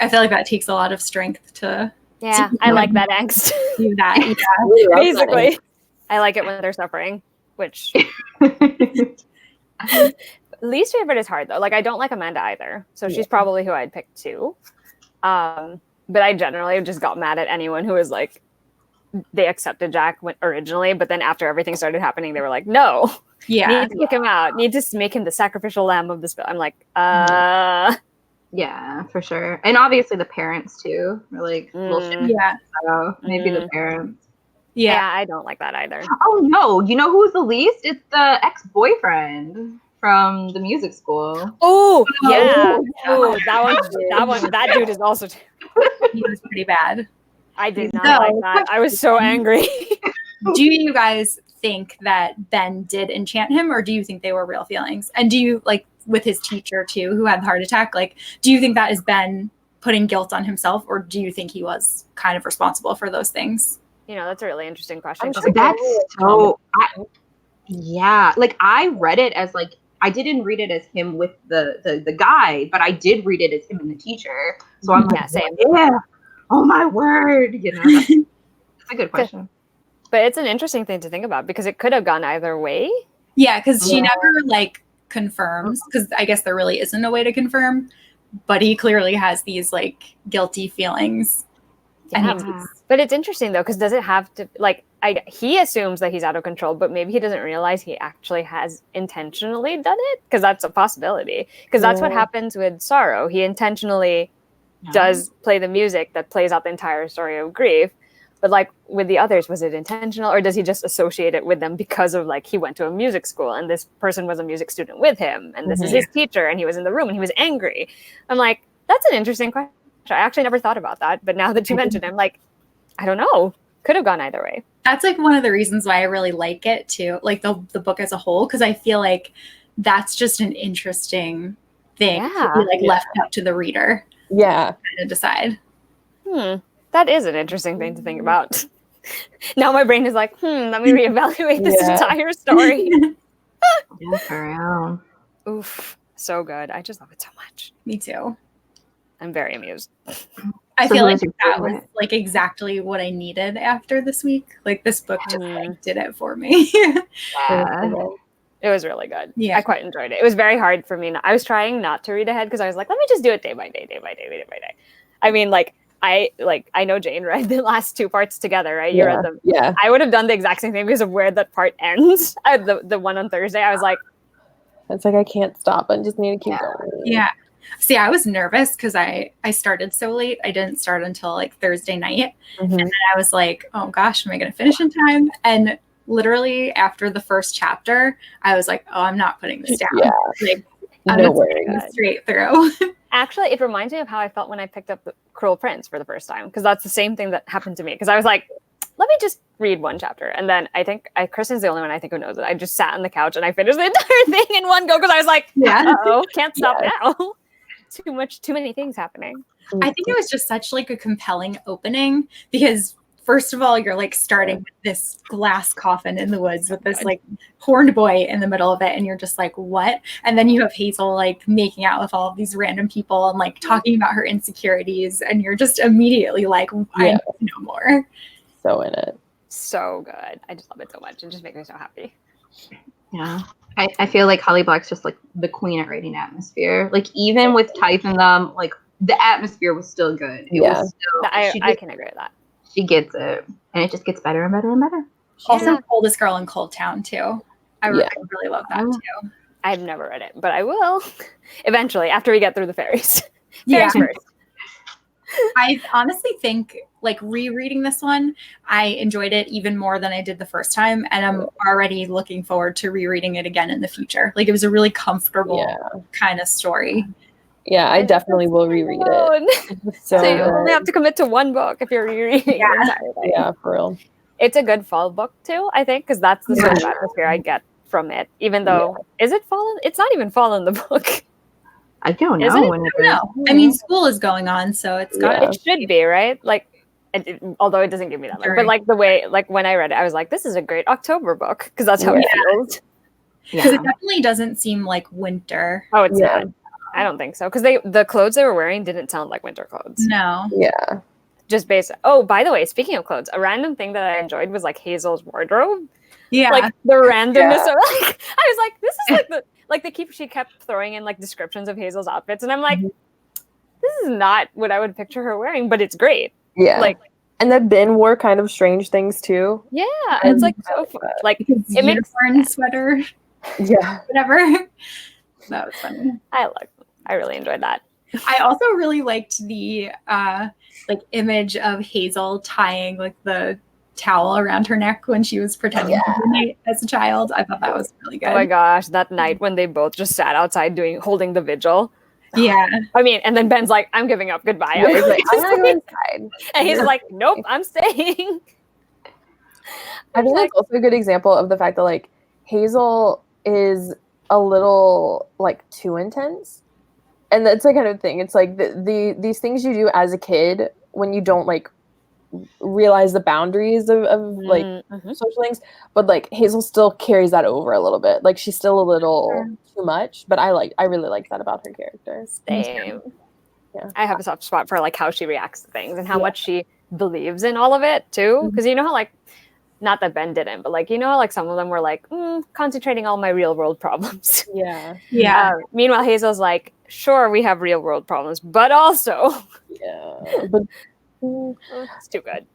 I feel like that takes a lot of strength to. Yeah, I like that angst. Do that. Yeah. Basically, I like it when they're suffering. Which least favorite is hard though. Like I don't like Amanda either, so she's probably who I'd pick too. But I generally just got mad at anyone who was like, they accepted Jack originally, but then after everything started happening, they were like, no, need to kick him out, need to make him the sacrificial lamb of the spell. I'm like, yeah, for sure. And obviously the parents too were like, so maybe the parents. Yeah, I don't like that either. Oh no, you know who's the least? It's the ex-boyfriend from the music school. Oh yeah. Oh, that dude is also. He was pretty bad. I did not like that. I was so angry. Do you guys think that Ben did enchant him, or do you think they were real feelings? And do you like with his teacher too, who had the heart attack? Like, do you think that is Ben putting guilt on himself, or do you think he was kind of responsible for those things? You know, that's a really interesting question. Yeah, like I read it as like, I didn't read it as him with the guy, but I did read it as him and the teacher. So I'm like, same. Yeah, oh my word, you know. It's a good question. But it's an interesting thing to think about because it could have gone either way. Yeah, because she never like confirms, because I guess there really isn't a way to confirm, but he clearly has these like guilty feelings. Yeah. But it's interesting though, because does it have to like he assumes that he's out of control, but maybe he doesn't realize he actually has intentionally done it, because that's a possibility. Because that's what happens with Sorrow. He intentionally does play the music that plays out the entire story of grief. But like with the others, was it intentional, or does he just associate it with them because of like he went to a music school and this person was a music student with him and this is his teacher and he was in the room and he was angry? I'm like, that's an interesting question. I actually never thought about that, but now that you mentioned it, I'm like, I don't know. Could have gone either way. That's like one of the reasons why I really like it too, like the book as a whole, because I feel like that's just an interesting thing to be like left up to the reader. Yeah. To decide. That is an interesting thing to think about. Now my brain is like, let me reevaluate this entire story. Yeah, for real. Oof. So good. I just love it so much. Me too. I'm very amused. I feel like that was like exactly what I needed after this week. Like this book just like, did it for me. It was really good. Yeah. I quite enjoyed it. It was very hard for me. I was trying not to read ahead because I was like, let me just do it day by day. I mean, like I know Jane read the last two parts together, right? You read them. Yeah. I would have done the exact same thing because of where that part ends. The one on Thursday, I was like, it's like I can't stop. I just need to keep going. Yeah. See, I was nervous because I started so late. I didn't start until like Thursday night. And then I was like, oh gosh, am I going to finish in time? And literally after the first chapter, I was like, oh, I'm not putting this down. Like, I'm No just going straight through. Actually, it reminds me of how I felt when I picked up the Cruel Prince for the first time, because that's the same thing that happened to me. Because I was like, let me just read one chapter. And then I think Kristen's the only one I think who knows it. I just sat on the couch and I finished the entire thing in one go because I was like, uh-oh, can't stop now. Too many things happening. I think it was just such like a compelling opening because first of all, you're like starting with this glass coffin in the woods with this like horned boy in the middle of it. And you're just like, what? And then you have Hazel like making out with all of these random people and like talking about her insecurities. And you're just immediately like, I need to know more. So in it. So good. I just love it so much. It just makes me so happy. Yeah. I feel like Holly Black's just like the queen at writing atmosphere. Like even with Type and them, like the atmosphere was still good. It was still, I can agree with that. She gets it. And it just gets better and better and better. Also, Coldest Girl in Cold Town too. I really love that too. I've never read it, but I will eventually after we get through the fairies. Fairies first. I honestly think like rereading this one, I enjoyed it even more than I did the first time. And I'm already looking forward to rereading it again in the future. Like it was a really comfortable kind of story. Yeah, I definitely will reread it. So you only have to commit to one book if you're rereading the entire thing. Yeah, for real. It's a good fall book too, I think, because that's the sort of atmosphere I get from it. Even though, is it fall? It's not even fall in the book. I don't know. I don't know. I mean, school is going on, so it's got. It should be, right? Like, although it doesn't give me that, but like the way, like when I read it, I was like, "This is a great October book," because that's how it feels. Because it definitely doesn't seem like winter. Oh, it's not. I don't think so. Because the clothes they were wearing didn't sound like winter clothes. No. Yeah. Just basic. Oh, by the way, speaking of clothes, a random thing that I enjoyed was like Hazel'S wardrobe. Yeah. Like the randomness of like, I was like, this is like she kept throwing in like descriptions of Hazel'S outfits, and I'm like, this is not what I would picture her wearing, but it's great. Yeah. Like, and then Ben wore kind of strange things too. Yeah, it's like so fun. Like it makes sweater. Yeah. Whatever. That was funny. I really enjoyed that. I also really liked the like image of Hazel tying like the towel around her neck when she was pretending to be night as a child. I thought that was really good. Oh my gosh, that night when they both just sat outside holding the vigil. Yeah. I mean, and then Ben's like, I'm giving up, goodbye. Yeah, he's like, I'm gonna go inside. And he's like, nope, I'm staying. I think that's also a good example of the fact that like Hazel is a little like too intense. And that's the kind of thing. It's like these things you do as a kid when you don't like realize the boundaries of like social things, but like Hazel still carries that over a little bit. Like she's still a little too much, but I really like that about her character. Same. Yeah. I have a soft spot for like how she reacts to things and how much she believes in all of it too. Because you know how like, not that Ben didn't, but like, you know, like some of them were like, concentrating on my real world problems. Yeah. Yeah. Meanwhile, Hazel's like, sure, we have real world problems, but also. Yeah. But it's too good.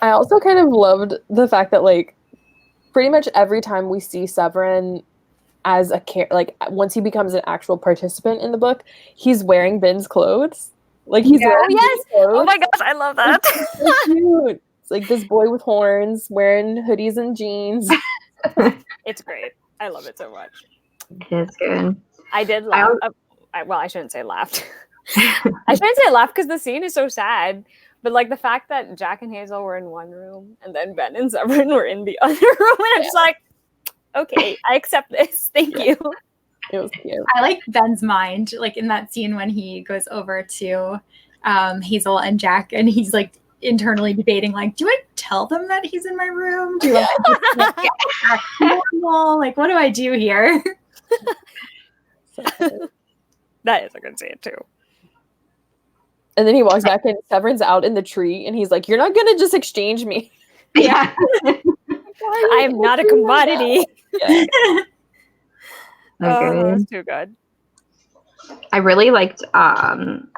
I also kind of loved the fact that like pretty much every time we see Severin as a like once he becomes an actual participant in the book, he's wearing Ben's clothes. Like he's wearing Ben's clothes. Oh my gosh, I love that. It's so cute. It's like this boy with horns wearing hoodies and jeans. It's great. I love it so much. It is good. I did laugh. Well, I shouldn't say laughed. I shouldn't say laughed because the scene is so sad. But like the fact that Jack and Hazel were in one room and then Ben and Severin were in the other room, and I'm just like, okay, I accept this. Thank you. It was cute. I like Ben's mind, like in that scene when he goes over to Hazel and Jack, and he's like internally debating, like, do I tell them that he's in my room? Do I just, act normal? Like, what do I do here? That is a good scene too. And then he walks back and Severin's out in the tree and he's like, you're not gonna just exchange me. Yeah. I am not a commodity. Yeah. Oh, that's too good. I really liked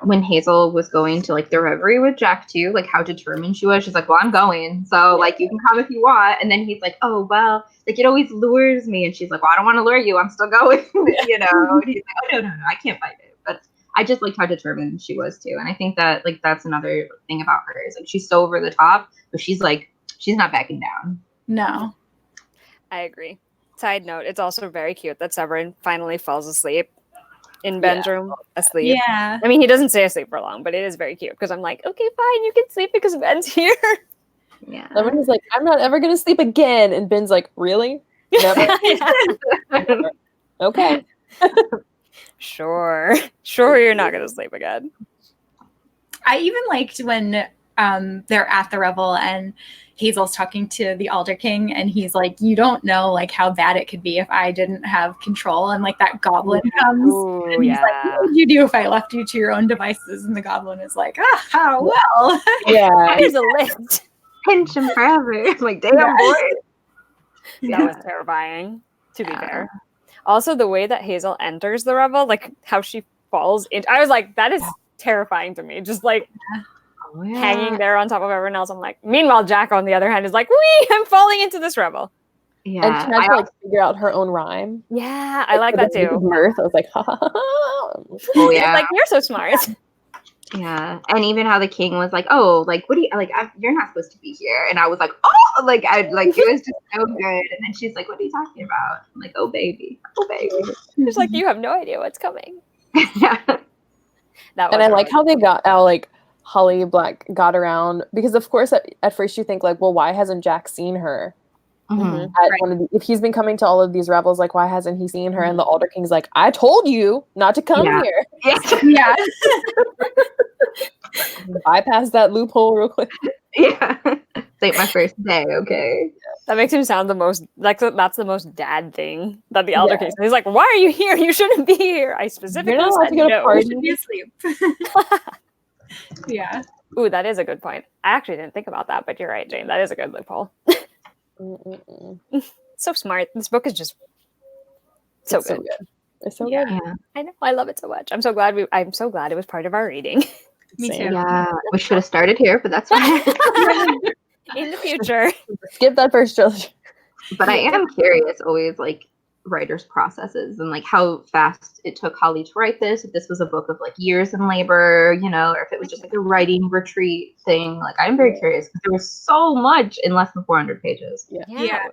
when Hazel was going to like the reverie with Jack too, like how determined she was. She's like, well, I'm going. So like you can come if you want. And then he's like, oh, well, like it always lures me. And she's like, well, I don't want to lure you. I'm still going. You know, and he's like, oh, no, I can't fight it. But I just liked how determined she was too. And I think that like that's another thing about her is like she's so over the top, but she's not backing down. No. I agree. Side note, it's also very cute that Severin finally falls asleep in Ben's room, asleep. Yeah. I mean, he doesn't stay asleep for long, but it is very cute because I'm like, okay, fine, you can sleep because Ben's here. Yeah. Everyone's like, I'm not ever gonna sleep again, and Ben's like, really? Never. Okay. Sure, you're not gonna sleep again. I even liked when they're at the revel and Hazel's talking to the Alder King and he's like, you don't know like how bad it could be if I didn't have control, and like that goblin comes and he's like, what would you do if I left you to your own devices? And the goblin is like, well. Yeah. Here's a lift. Pinch him forever. Like, damn boy. That was terrifying, to be fair. Also, the way that Hazel enters the revel, like how she falls in, I was like, that is terrifying to me. Just like hanging there on top of everyone else. I'm like, meanwhile, Jack on the other hand is like, wee, I'm falling into this revel. Yeah. And she had to like figure out her own rhyme. Yeah, I like that too. Mirth. I was like, ha ha ha. Oh yeah. Like, you're so smart. Yeah, and even how the king was like, "Oh, like, what do you like? You're not supposed to be here." And I was like, "Oh, like, it was just so good." And then she's like, "What are you talking about?" I'm like, "Oh, baby, oh, baby." She's like, "You have no idea what's coming." Yeah. And I like how they got how like Holly Black got around, because of course at first you think like, well, why hasn't Jack seen her? Mm-hmm. One of if he's been coming to all of these revels, like why hasn't he seen her? And the Alder King's like, I told you not to come here. Yeah. Bypass that loophole real quick. Yeah. It's like my first day, okay? That makes him sound the most like that's the most dad thing that the Alder King says. He's like, "Why are you here? You shouldn't be here. I specifically said no. You should be asleep." Yeah. Ooh, that is a good point. I actually didn't think about that, but you're right, Jane. That is a good loophole. So smart. This book is just so good. It's so good. Yeah. I know. I love it so much. I'm so glad it was part of our reading. Me too. Yeah. We should have started here, but that's fine. In the future. Skip that first trilogy. But I am curious always like writers' processes and like how fast it took Holly to write this. If this was a book of like years in labor, you know, or if it was just like a writing retreat thing. Like I'm very curious because there was so much in less than 400 pages. Yeah.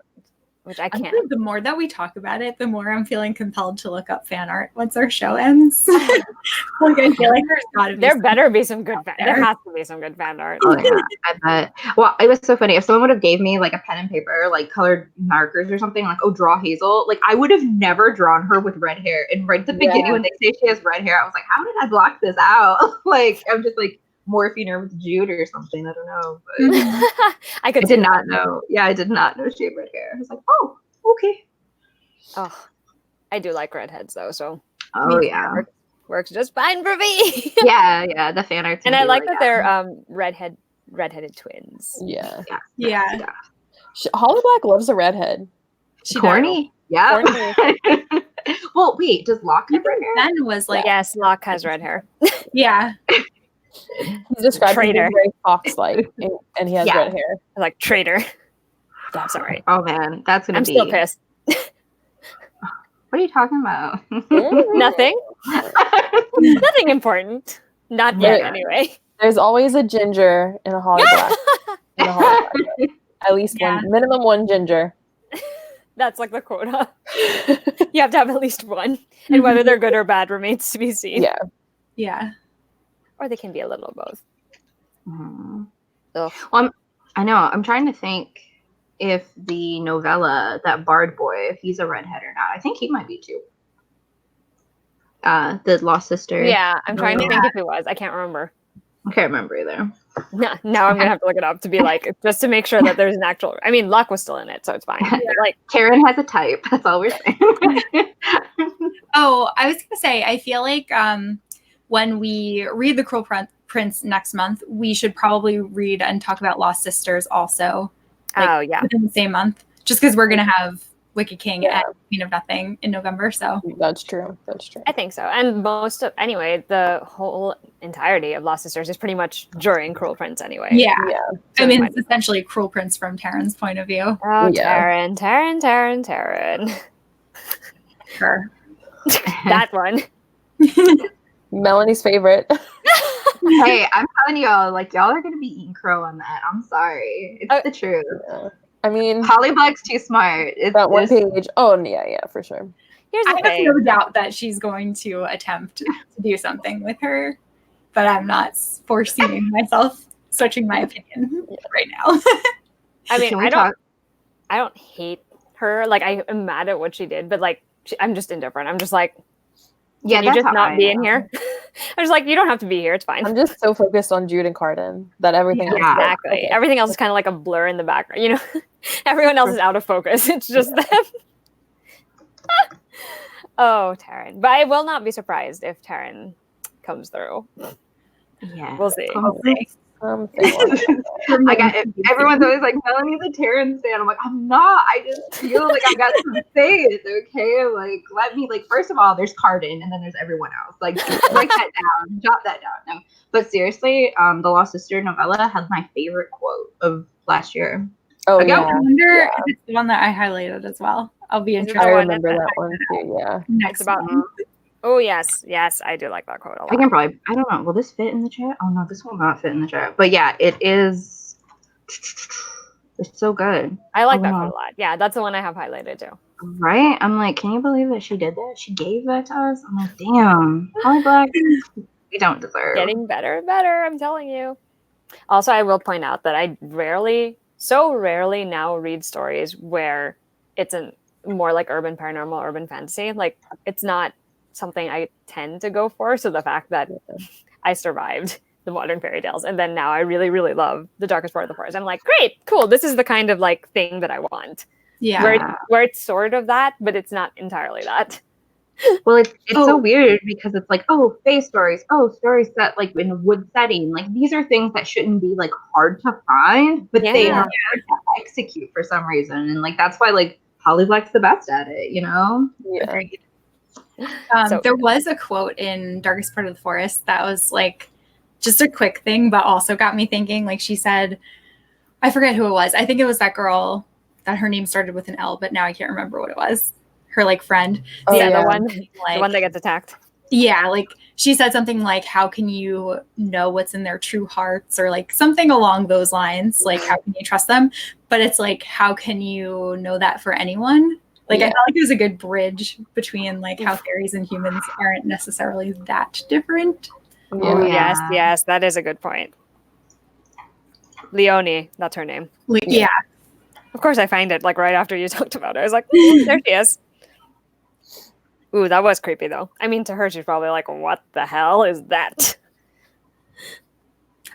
Which I can't. The more that we talk about it, the more I'm feeling compelled to look up fan art once our show ends. Like I feel like there's gotta be there better be some good fan. There has to be some good fan art. Oh yeah, I bet. Well, it was so funny. If someone would have gave me like a pen and paper, like colored markers or something, like, oh, draw Hazel, like I would have never drawn her with red hair. And right at the beginning when they say she has red hair, I was like, how did I block this out? Like I'm just like morphing her with Jude or something. I don't know. But I did not know. Yeah, I did not know she had red hair. I was like, oh, okay. Oh, I do like redheads though, so yeah, works just fine for me. yeah, the fan art. And I like that they're redheaded twins. Yeah. Holly Black loves a redhead. She corny. Yeah. Corny. Well, wait, does Locke have red hair? Ben was like, yes, Locke has red hair. Yeah. He's described as very fox-like, and he has red hair. Like traitor. That's all right. Oh man, that's gonna be. I'm still pissed. What are you talking about? Nothing. Nothing important. Not yet, anyway. There's always a ginger in a Holly Black. At least one, minimum one ginger. That's like the quota. You have to have at least one, and whether they're good or bad remains to be seen. Yeah. Or they can be a little of both. Mm-hmm. Well, I know. I'm trying to think if the novella, that Bard boy, if he's a redhead or not. I think he might be too. The Lost Sister. Yeah, I'm trying to think if he was. I can't remember. I can't remember either. Now I'm gonna have to look it up to be like, just to make sure that there's an actual. I mean, Locke was still in it, so it's fine. But like Karen has a type. That's all we're saying. Oh, I was gonna say, I feel like when we read The Cruel Prince next month, we should probably read and talk about Lost Sisters also. Like, within the same month, just because we're gonna have Wicked King and Queen of Nothing in November. So that's true. I think so. And the whole entirety of Lost Sisters is pretty much during Cruel Prince anyway. Yeah. So I mean, it's essentially Cruel Prince from Taryn's point of view. Oh, Taryn. Her. That one. Melanie's favorite. Hey, I'm telling y'all, like, y'all are gonna be eating crow on that. I'm sorry. It's the truth. Yeah. I mean, Holly Black's too smart. It's that one page. Oh, yeah, for sure. Here's I the have thing. no doubt that she's going to attempt to do something with her, but I'm not foreseeing myself switching my opinion right now. I mean, Can we I don't hate her. Like, I am mad at what she did, but like, I'm just indifferent. I'm just like, Yeah, can you that's just how not I be am. in here? I'm just like, you don't have to be here. It's fine. I'm just so focused on Jude and Carden that everything else is like, Exactly. okay. Everything else is kind of like a blur in the background. You know, everyone else is out of focus. It's just them. Oh, Taryn. But I will not be surprised if Taryn comes through. Yeah. We'll see. I got everyone's always like, Melanie's a Taryn fan. I'm like, I'm not. I just feel like I got some faith, okay? Like, let me, like, first of all, there's Carden and then there's everyone else. Like, write that down, jot that down. No. But seriously, the Lost Sister novella had my favorite quote of last year. Oh, Okay. I yeah. wonder if it's the one that I highlighted as well. I'll be interested. I remember that one too, yeah. Next about month. Oh, yes. Yes, I do like that quote a lot. I can probably, I don't know, will this fit in the chat? Oh, no, this will not fit in the chat. But yeah, it is, it's so good. I like that quote a lot. Yeah, that's the one I have highlighted too. Right? I'm like, can you believe that she did that? She gave that to us? I'm like, damn, Holly Black, we don't deserve. Getting better and better, I'm telling you. Also, I will point out that I so rarely now read stories where it's more like urban paranormal, urban fantasy. Like, it's not something I tend to go for. So the fact that I survived the modern fairy tales and then now I really, really love The Darkest Part of the Forest, I'm like, great, cool. This is the kind of like thing that I want. Yeah. Where it's sort of that, but it's not entirely that. Well, it's so weird because it's like, oh, fae stories, stories set like in a wood setting. Like, these are things that shouldn't be like hard to find, but they are hard to execute for some reason. And like, that's why like Holly Black's the best at it, you know? Yeah. Agreed. There was a quote in Darkest Part of the Forest that was like just a quick thing, but also got me thinking. Like, she said, I forget who it was. I think it was that girl that her name started with an L, but now I can't remember what it was. Her like friend. Oh, yeah, yeah. The one that gets attacked. Yeah, like she said something like, how can you know what's in their true hearts, or like something along those lines, like how can you trust them? But it's like, how can you know that for anyone? Like, I felt like there's a good bridge between like how fairies and humans aren't necessarily that different. Oh, yes, that is a good point. Leonie, that's her name. Yeah. Of course, I find it like right after you talked about it. I was like, there she is. Ooh, that was creepy though. I mean, to her, she's probably like, what the hell is that?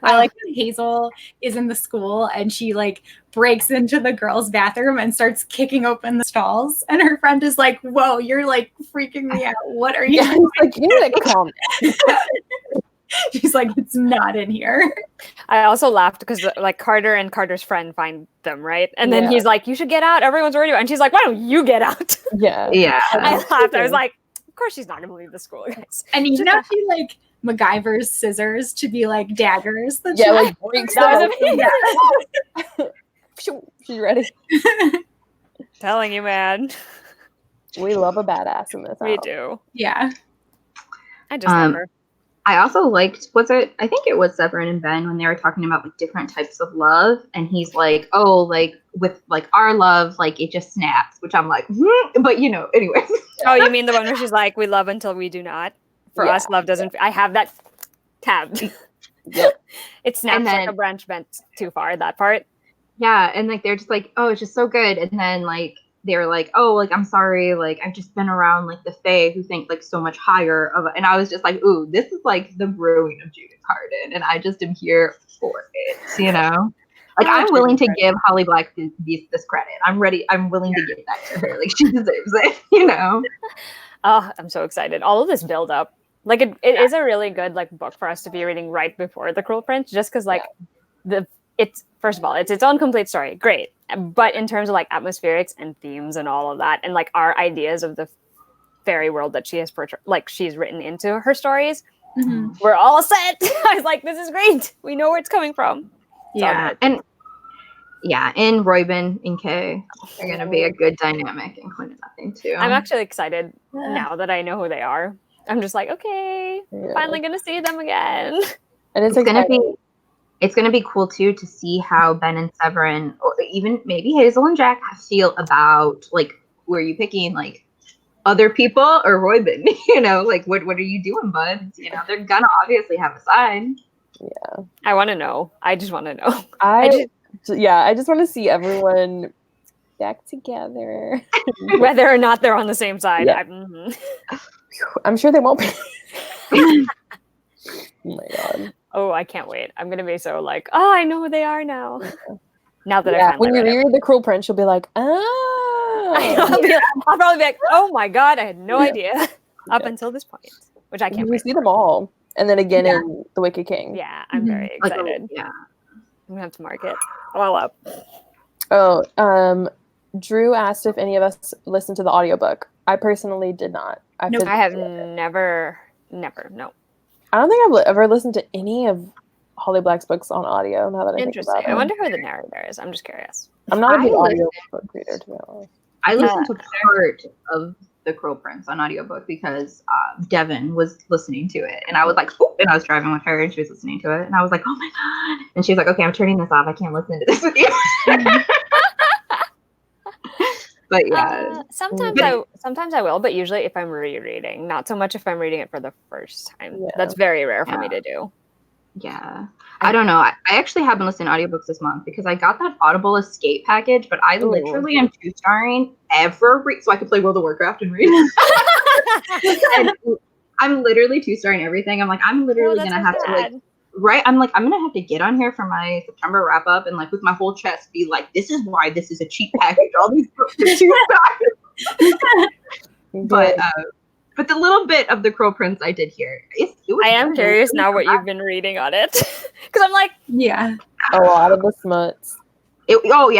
I like when Hazel is in the school and she like breaks into the girls' bathroom and starts kicking open the stalls. And her friend is like, whoa, you're like freaking me out. What are you doing? Like, you need to calm down. She's like, it's not in here. I also laughed because like Carter and Carter's friend find them, right? And then he's like, you should get out. Everyone's worried about it. And she's like, why don't you get out? Yeah. I laughed. I was like, of course she's not going to leave the school, guys. And even if she like MacGyver's scissors to be like daggers. Like breaks that She's ready. Telling you, man. We love a badass in this. We do. Yeah. I just love her. I also liked, I think it was Severin and Ben when they were talking about like different types of love. And he's like, oh, like with like our love, like it just snaps, which I'm like, but you know, anyways. Oh, you mean the one where she's like, we love until we do not? For us, love doesn't. I have that tabbed. Yep. It snaps like a branch bent too far, that part. Yeah. And like, they're just like, oh, it's just so good. And then like, they're like, oh, like, I'm sorry. Like, I've just been around like the fae who think like so much higher of it. And I was just like, ooh, this is like the brewing of Judith Carden. And I just am here for it, you know? Like, I'm willing to give Holly Black this credit. I'm ready. I'm willing to give that to her. Like, she deserves it, you know? Oh, I'm so excited. All of this build up. Like, it is a really good like book for us to be reading right before The Cruel Prince, just because like it's first of all, it's its own complete story. Great. But in terms of like atmospherics and themes and all of that, and like our ideas of the fairy world that she has she's written into her stories, we're all set. I was like, this is great. We know where it's coming from. Yeah. And Roybin and Kay are going to be a good dynamic in Queen of Nothing too. I'm actually excited now that I know who they are. I'm just like, okay, finally gonna see them again. And it's gonna be cool too to see how Ben and Severin, or even maybe Hazel and Jack, feel about like, who are you picking, like other people or Roybin? You know, like what are you doing, buds? You know, they're gonna obviously have a side. Yeah, I want to know. I just want to know. I just want to see everyone back together, whether or not they're on the same side. Yeah. I'm sure they won't be. Oh my god. Oh, I can't wait. I'm gonna be so like, oh, I know who they are now. Now that I finally when you read read The Cruel Prince, you'll be like, oh. I'll probably be like, oh my god, I had no idea up until this point, which I can't wait. See them all, and then again in The Wicked King. Yeah, I'm very excited. Yeah, I'm gonna have to mark it all up. Oh, Drew asked if any of us listened to the audiobook. I personally did not. I have never. No. I don't think I've ever listened to any of Holly Black's books on audio. Now that I think about it, I wonder who the narrator is. I'm just curious. I'm not a big audiobook reader, to be honest. I listened to part of The Cruel Prince on audiobook because Devin was listening to it, and I was like, oh, and I was driving with her, and she was listening to it, and I was like, oh my god, and she was like, okay, I'm turning this off. I can't listen to this with you. But yeah, sometimes I will, but usually if I'm rereading, not so much if I'm reading it for the first time. Yeah. That's very rare for me to do. Yeah, I don't know. I actually haven't listened to audiobooks this month because I got that Audible Escape package, but I literally am 2-starring so I could play World of Warcraft and read. And I'm literally 2-starring everything. I'm like, I'm literally gonna have to like. Right, I'm gonna have to get on here for my September wrap up and like with my whole chest be like, this is why this is a cheap package. All these books are $2. But the little bit of The Cruel Prince I did hear, I am curious now what you've been reading on it, because I'm like, a lot of the smuts. Like no,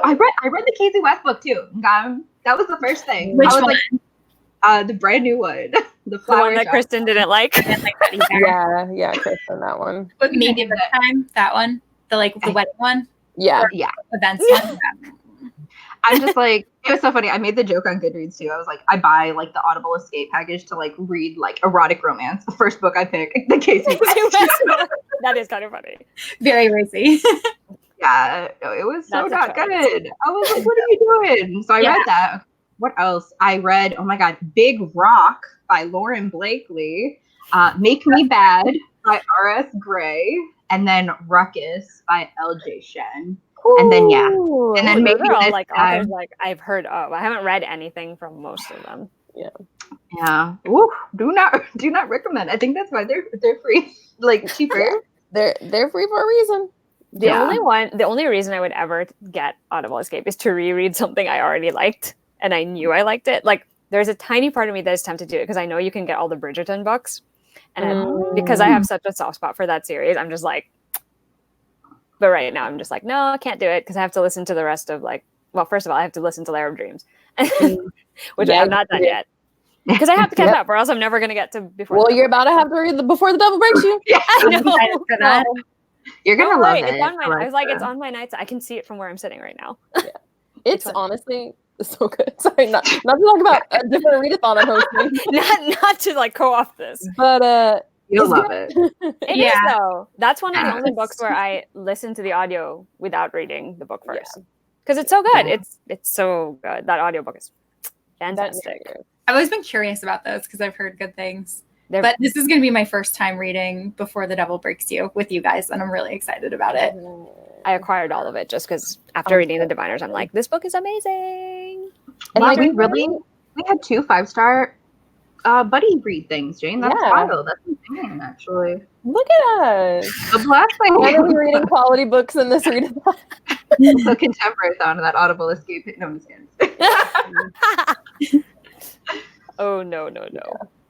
I read the Casey West book too. That was the first thing. Which one? Like, the brand new one, the one that Kristen didn't like. Yeah, Kristen, that one. But maybe the time, that one, the wedding one. Yeah, events one. I'm just like, it was so funny. I made the joke on Goodreads too. I was like, I buy like the Audible Escape package to like read like erotic romance. The first book I pick, the Casey West. That is kind of funny. Very racy. Yeah, it was so not good. I was like, what are you doing? So I read that. What else? I read, oh my god, Big Rock by Lauren Blakely, Make Me Bad by R.S. Gray, and then Ruckus by L.J. Shen. And then and then maybe all like authors like I've heard of. I haven't read anything from most of them. Yeah. Ooh, do not recommend. I think that's why they're free, like cheaper. They're free for a reason. The only reason I would ever get Audible Escape is to reread something I already liked and I knew I liked it. Like there's a tiny part of me that is tempted to do it because I know you can get all the Bridgerton books, and because I have such a soft spot for that series, I'm just like. But right now I'm just like, no, I can't do it because I have to listen to the rest of first of all, I have to listen to Lair of Dreams, which I have not done yet. Because I have to catch up or else I'm never going to get to before. Well, you're about to have to read Before the Devil Breaks You. I know. For that. You're going to love it. It's on my, I was like, it's on my nights. I can see it from where I'm sitting right now. It's honestly so good. Sorry, not to talk about a different readathon I'm hosting. not to like co-opt this. But you'll love it. It is though. That's one of the only books where I listen to the audio without reading the book first. Because it's so good. It's so good. That audiobook is fantastic. I've always been curious about those because I've heard good things. But this is going to be my first time reading Before the Devil Breaks You with you guys, and I'm really excited about it. I acquired all of it just because after reading The Diviners, I'm like, this book is amazing. And we had 2 5-star buddy read things, Jane. That's wild. That's insane, actually. Look at us. The last thing why are we reading quality books in this readathon? The contemporary thon of that Audible Escape. No, I'm just kidding. Oh no.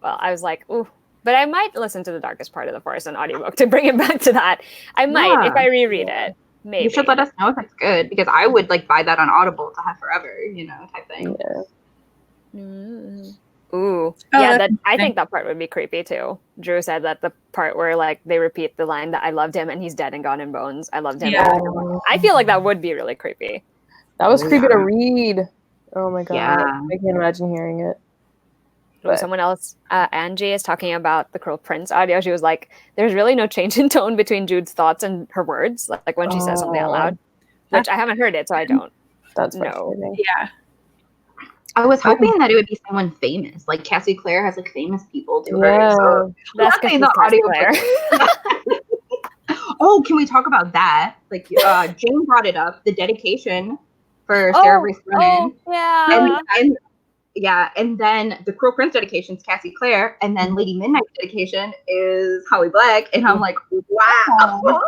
Well, I was like, ooh. But I might listen to The Darkest Part of the Forest on audiobook to bring it back to that. I might if I reread it. Maybe. You should let us know if it's good because I would like buy that on Audible to have forever, type thing. Ooh. I think that part would be creepy too. Drew said that the part where like they repeat the line that I loved him and he's dead and gone in bones. I loved him. Yeah. I feel like that would be really creepy. That was creepy to read. Oh my god. Yeah. I can't imagine hearing it. someone else, Angie, is talking about the Cruel Prince audio. She was like, there's really no change in tone between Jude's thoughts and her words, like when she says something out loud, which I haven't heard it, so I don't know. Yeah. I was hoping that it would be someone famous. Like Cassie Clare has like famous people to her. So that's good. The audio. Oh, can we talk about that? Like Jane brought it up, the dedication for Sarah Reese Brennan. And then the Cruel Prince dedication is Cassie Clare, and then Lady Midnight's dedication is Holly Black, and I'm like, wow.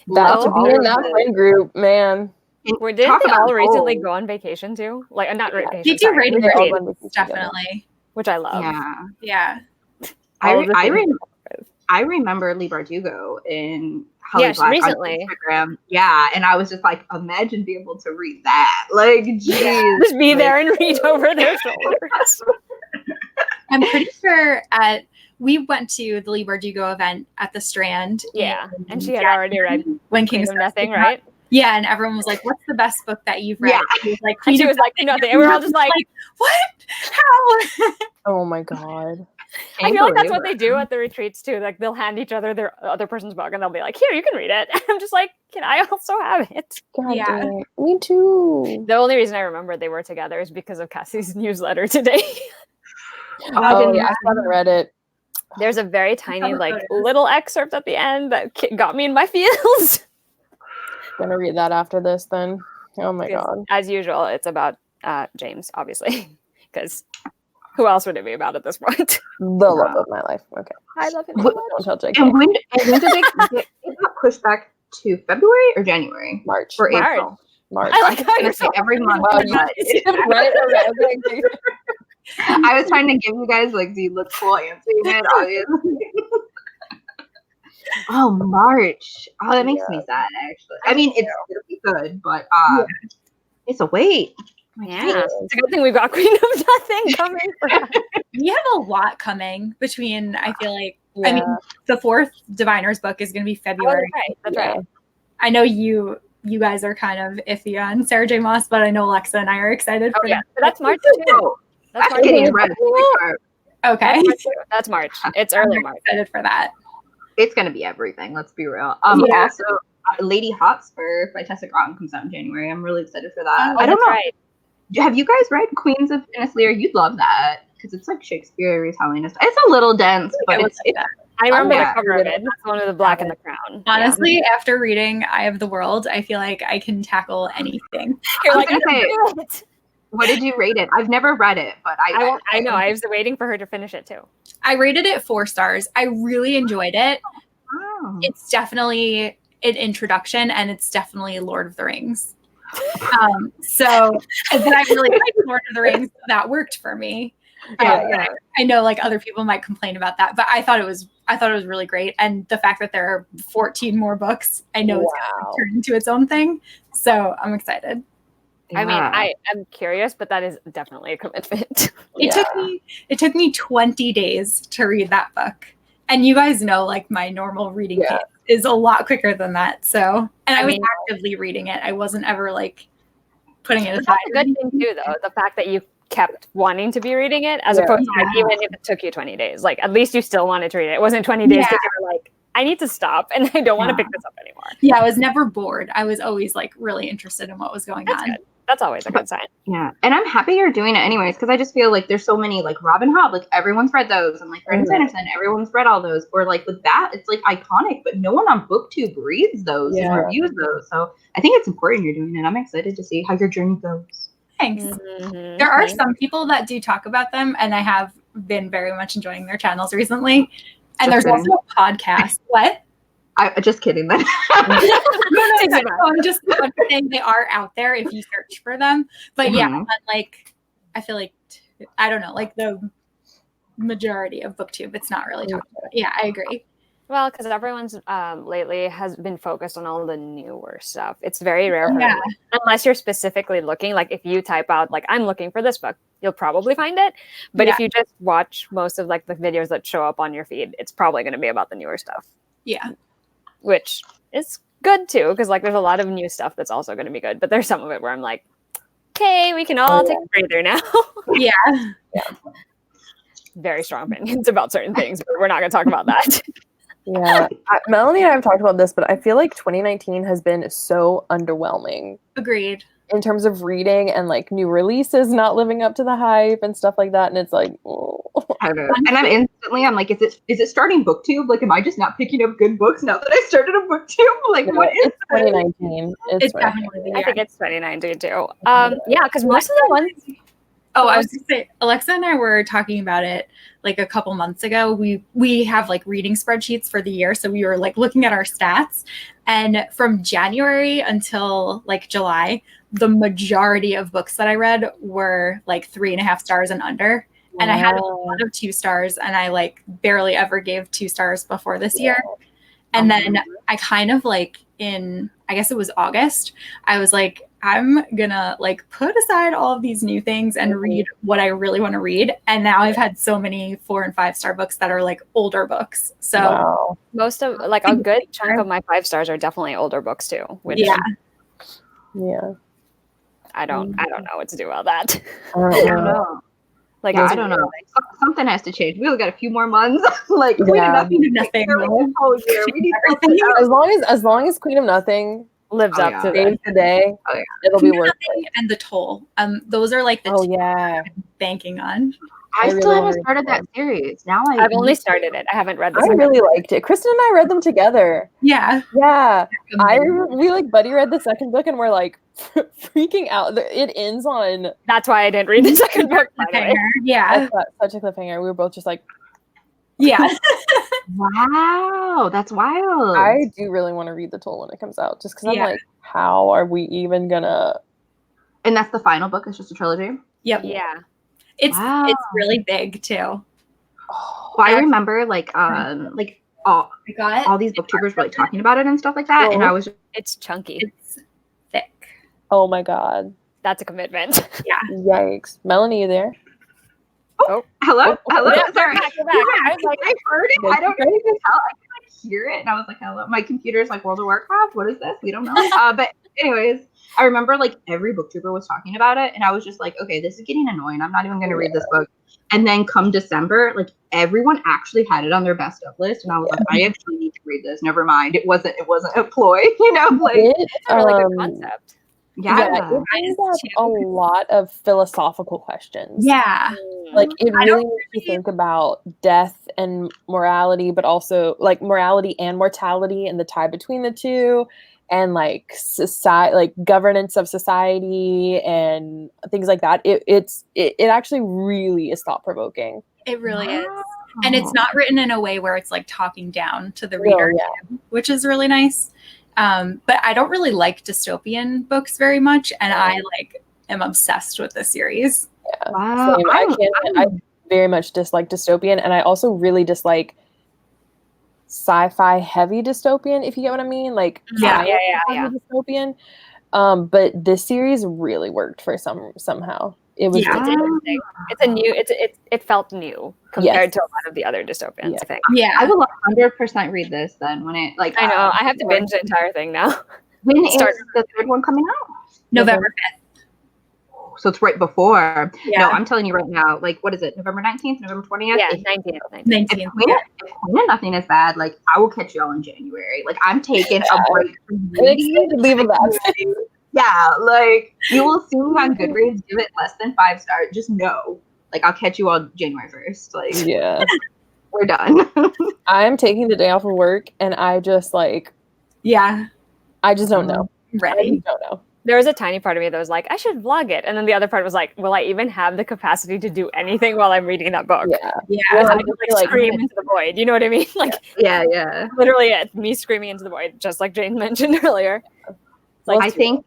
That's be in that friend group, man. Didn't they all recently go on vacation too? Like, not vacation. They do rating definitely, which I love. Yeah. I remember Lee Bardugo in Holly Black recently on Instagram. Yeah, and I was just like, imagine being able to read that. Like, geez, just be there and read over their shoulders. I'm pretty sure we went to the Lee Bardugo event at the Strand. Yeah, and she had already read When Kings of Nothing, right? Yeah, and everyone was like, "What's the best book that you've read?" Yeah. She was like, and she was like, "Nothing." And we're all just like, "What? How?" Oh my god! I feel like that's what they do at the retreats too. Like they'll hand each other their other person's book, and they'll be like, "Here, you can read it." And I'm just like, "Can I also have it?" God damn it. Me too. The only reason I remember they were together is because of Cassie's newsletter today. I haven't read it. There's a very tiny, little excerpt at the end that got me in my feels. Gonna read that after this then. Oh my god. As usual, it's about James, obviously, because who else would it be about at this point? The love of my life. Okay. I love him. Don't tell Jake. And when did it got pushed back to February or January? March. Or April? March. I like how you're saying every month. Wow, I was trying to give you guys like the look cool answer, obviously. Oh, March. Oh, that makes me sad, actually. I mean, it'll be good, but it's a wait. Yeah. It's a good thing we've got Queen of Nothing coming for us. We have a lot coming between, I feel like, I mean, the 4th Diviner's book is going to be February. That's right. I know you guys are kind of iffy on Sarah J. Maas, but I know Alexa and I are excited for that. That's March too. That's getting ready. Okay. That's March. It's early March. Excited for that. It's going to be everything. Let's be real. Also, Lady Hotspur by Tessa Groton comes out in January. I'm really excited for that. I don't know. Right. Have you guys read Queens of Innis Lear? You'd love that because it's like Shakespeare retelling. It's a little dense, but it's I remember the cover of it. It's one of the Black and the Crown. Honestly, after reading Eye of the World, I feel like I can tackle anything. You're like, what did you rate it? I've never read it, but I know. I was waiting for her to finish it too. I rated it 4 stars. I really enjoyed it. Wow. It's definitely an introduction, and it's definitely Lord of the Rings. So then I really liked Lord of the Rings. So that worked for me. I know like other people might complain about that, but I thought it was really great. And the fact that there are 14 more books, I know it's going to turn into its own thing. So I'm excited. I mean, I am curious, but that is definitely a commitment. It took me 20 days to read that book. And you guys know, like, my normal reading pace is a lot quicker than that. So, and I was actively reading it. I wasn't ever, like, putting it aside. That's a good thing, too, though. The fact that you kept wanting to be reading it, as opposed to, like, even if it took you 20 days. Like, at least you still wanted to read it. It wasn't 20 days because you were like, I need to stop, and I don't want to pick this up anymore. Yeah, I was never bored. I was always, like, really interested in what was going on. Good. That's always a good sign. Yeah. And I'm happy you're doing it anyways, because I just feel like there's so many, like Robin Hobb, like everyone's read those, and like Brandon Sanderson, everyone's read all those. Or like with that, it's like iconic, but no one on BookTube reads those and reviews those. So I think it's important you're doing it. I'm excited to see how your journey goes. Thanks. Mm-hmm. There are some people that do talk about them, and I have been very much enjoying their channels recently. And there's also a podcast. What? Just kidding. Then I'm just saying they are out there if you search for them. But like I feel like I don't know, like the majority of BookTube, it's not really talking about. Yeah, I agree. Well, because everyone's lately has been focused on all the newer stuff. It's very rare for me, unless you're specifically looking. Like if you type out like I'm looking for this book, you'll probably find it. But if you just watch most of like the videos that show up on your feed, it's probably going to be about the newer stuff. Yeah. Which is good too, because like there's a lot of new stuff that's also going to be good, but there's some of it where I'm like, okay, we can all take a breather now. very strong opinions about certain things, but we're not going to talk about that. Yeah, Melanie and I have talked about this, but I feel like 2019 has been so underwhelming. Agreed. In terms of reading and like new releases not living up to the hype and stuff like that, and it's like, oh. I don't know. And I'm like, is it starting booktube? Like, am I just not picking up good books now that I started a booktube? Like, No, what is it's 2019? It's definitely the year. I think it's 2019 too. Yeah, because most of the ones. Oh, I was gonna say, Alexa and I were talking about it like a couple months ago. We have like reading spreadsheets for the year, so we were like looking at our stats, and from January until like July, the majority of books that I read were like 3.5 stars and under. And I had a lot of 2 stars, and I like barely ever gave 2 stars before this year. And then I kind of like I guess it was August, I was like, I'm gonna like put aside all of these new things and read what I really want to read. And now I've had so many 4 and 5 star books that are like older books. So most of like a good chunk of my 5 stars are definitely older books too. Which yeah. I don't know what to do about that. I don't know. Like, I don't know. Something has to change. We only got a few more months. Like, Queen of Nothing. Whole year. We need as long as Queen of Nothing lives up to today, it'll be worth it. And The Toll. Those are like the two I'm banking on. I still haven't started that series. Now I've only started it. I haven't read this. I really liked it. Kristen and I read them together. Yeah. We like buddy read the second book and we're like freaking out. It ends on. That's why I didn't read the second book. Yeah. Such a cliffhanger. We were both just like. Yeah. Wow, that's wild. I do really want to read The Toll when it comes out, just because I'm like, how are we even gonna? And that's the final book. It's just a trilogy. Yep. Yeah. It's really big too. Well, I remember like all these booktubers were like talking about it and stuff like that, and I was. It's chunky. It's thick. Oh my god, that's a commitment. Yeah. Yikes, Melanie, you there? Oh, hello. Yeah, sorry. Back. I was like, I heard it. I don't even tell. I can like hear it, and I was like, hello. My computer's like World of Warcraft. What is this? We don't know. But anyways. I remember like every booktuber was talking about it, and I was just like, okay, this is getting annoying. I'm not even going to read this book. And then come December, like everyone actually had it on their best of list, and I was like, I actually need to read this. Never mind, it wasn't a ploy, you know. Like it's a really good concept. Yeah, it brings up a lot of philosophical questions. Yeah, like it really makes you think about death and morality, but also like morality and mortality and the tie between the two. And like society, like governance of society and things like that. It actually really is thought provoking. It really is, and it's not written in a way where it's like talking down to the reader, which is really nice. But I don't really like dystopian books very much, and I like am obsessed with the series. Yeah, wow. I very much dislike dystopian, and I also really sci-fi heavy dystopian, if you get what I mean, like dystopian. But this series really worked for somehow. It was it's interesting. It's a new. It felt new compared to a lot of the other dystopians. I think. Yeah, I will 100% read this then when it like. I know. I have to binge the entire thing now. When is the third one coming out? November 5th. So it's right before. Yeah. No, I'm telling you right now, like, what is it? November 19th, November 20th? Yeah, 19th. If Queen of Nothing is bad, like, I will catch y'all in January. Like, I'm taking a break from reading. Yeah, like, you will see me on Goodreads, give it less than 5 stars. Just know. Like, I'll catch you on January 1st. Like, yeah. We're done. I'm taking the day off of work, and I just, like... Yeah. I just don't know. Ready. I just don't know. There was a tiny part of me that was like, I should vlog it. And then the other part was like, will I even have the capacity to do anything while I'm reading that book? Yeah. I just like scream into the void. You know what I mean? Like, yeah. Literally me screaming into the void, just like Jane mentioned earlier. Like, I think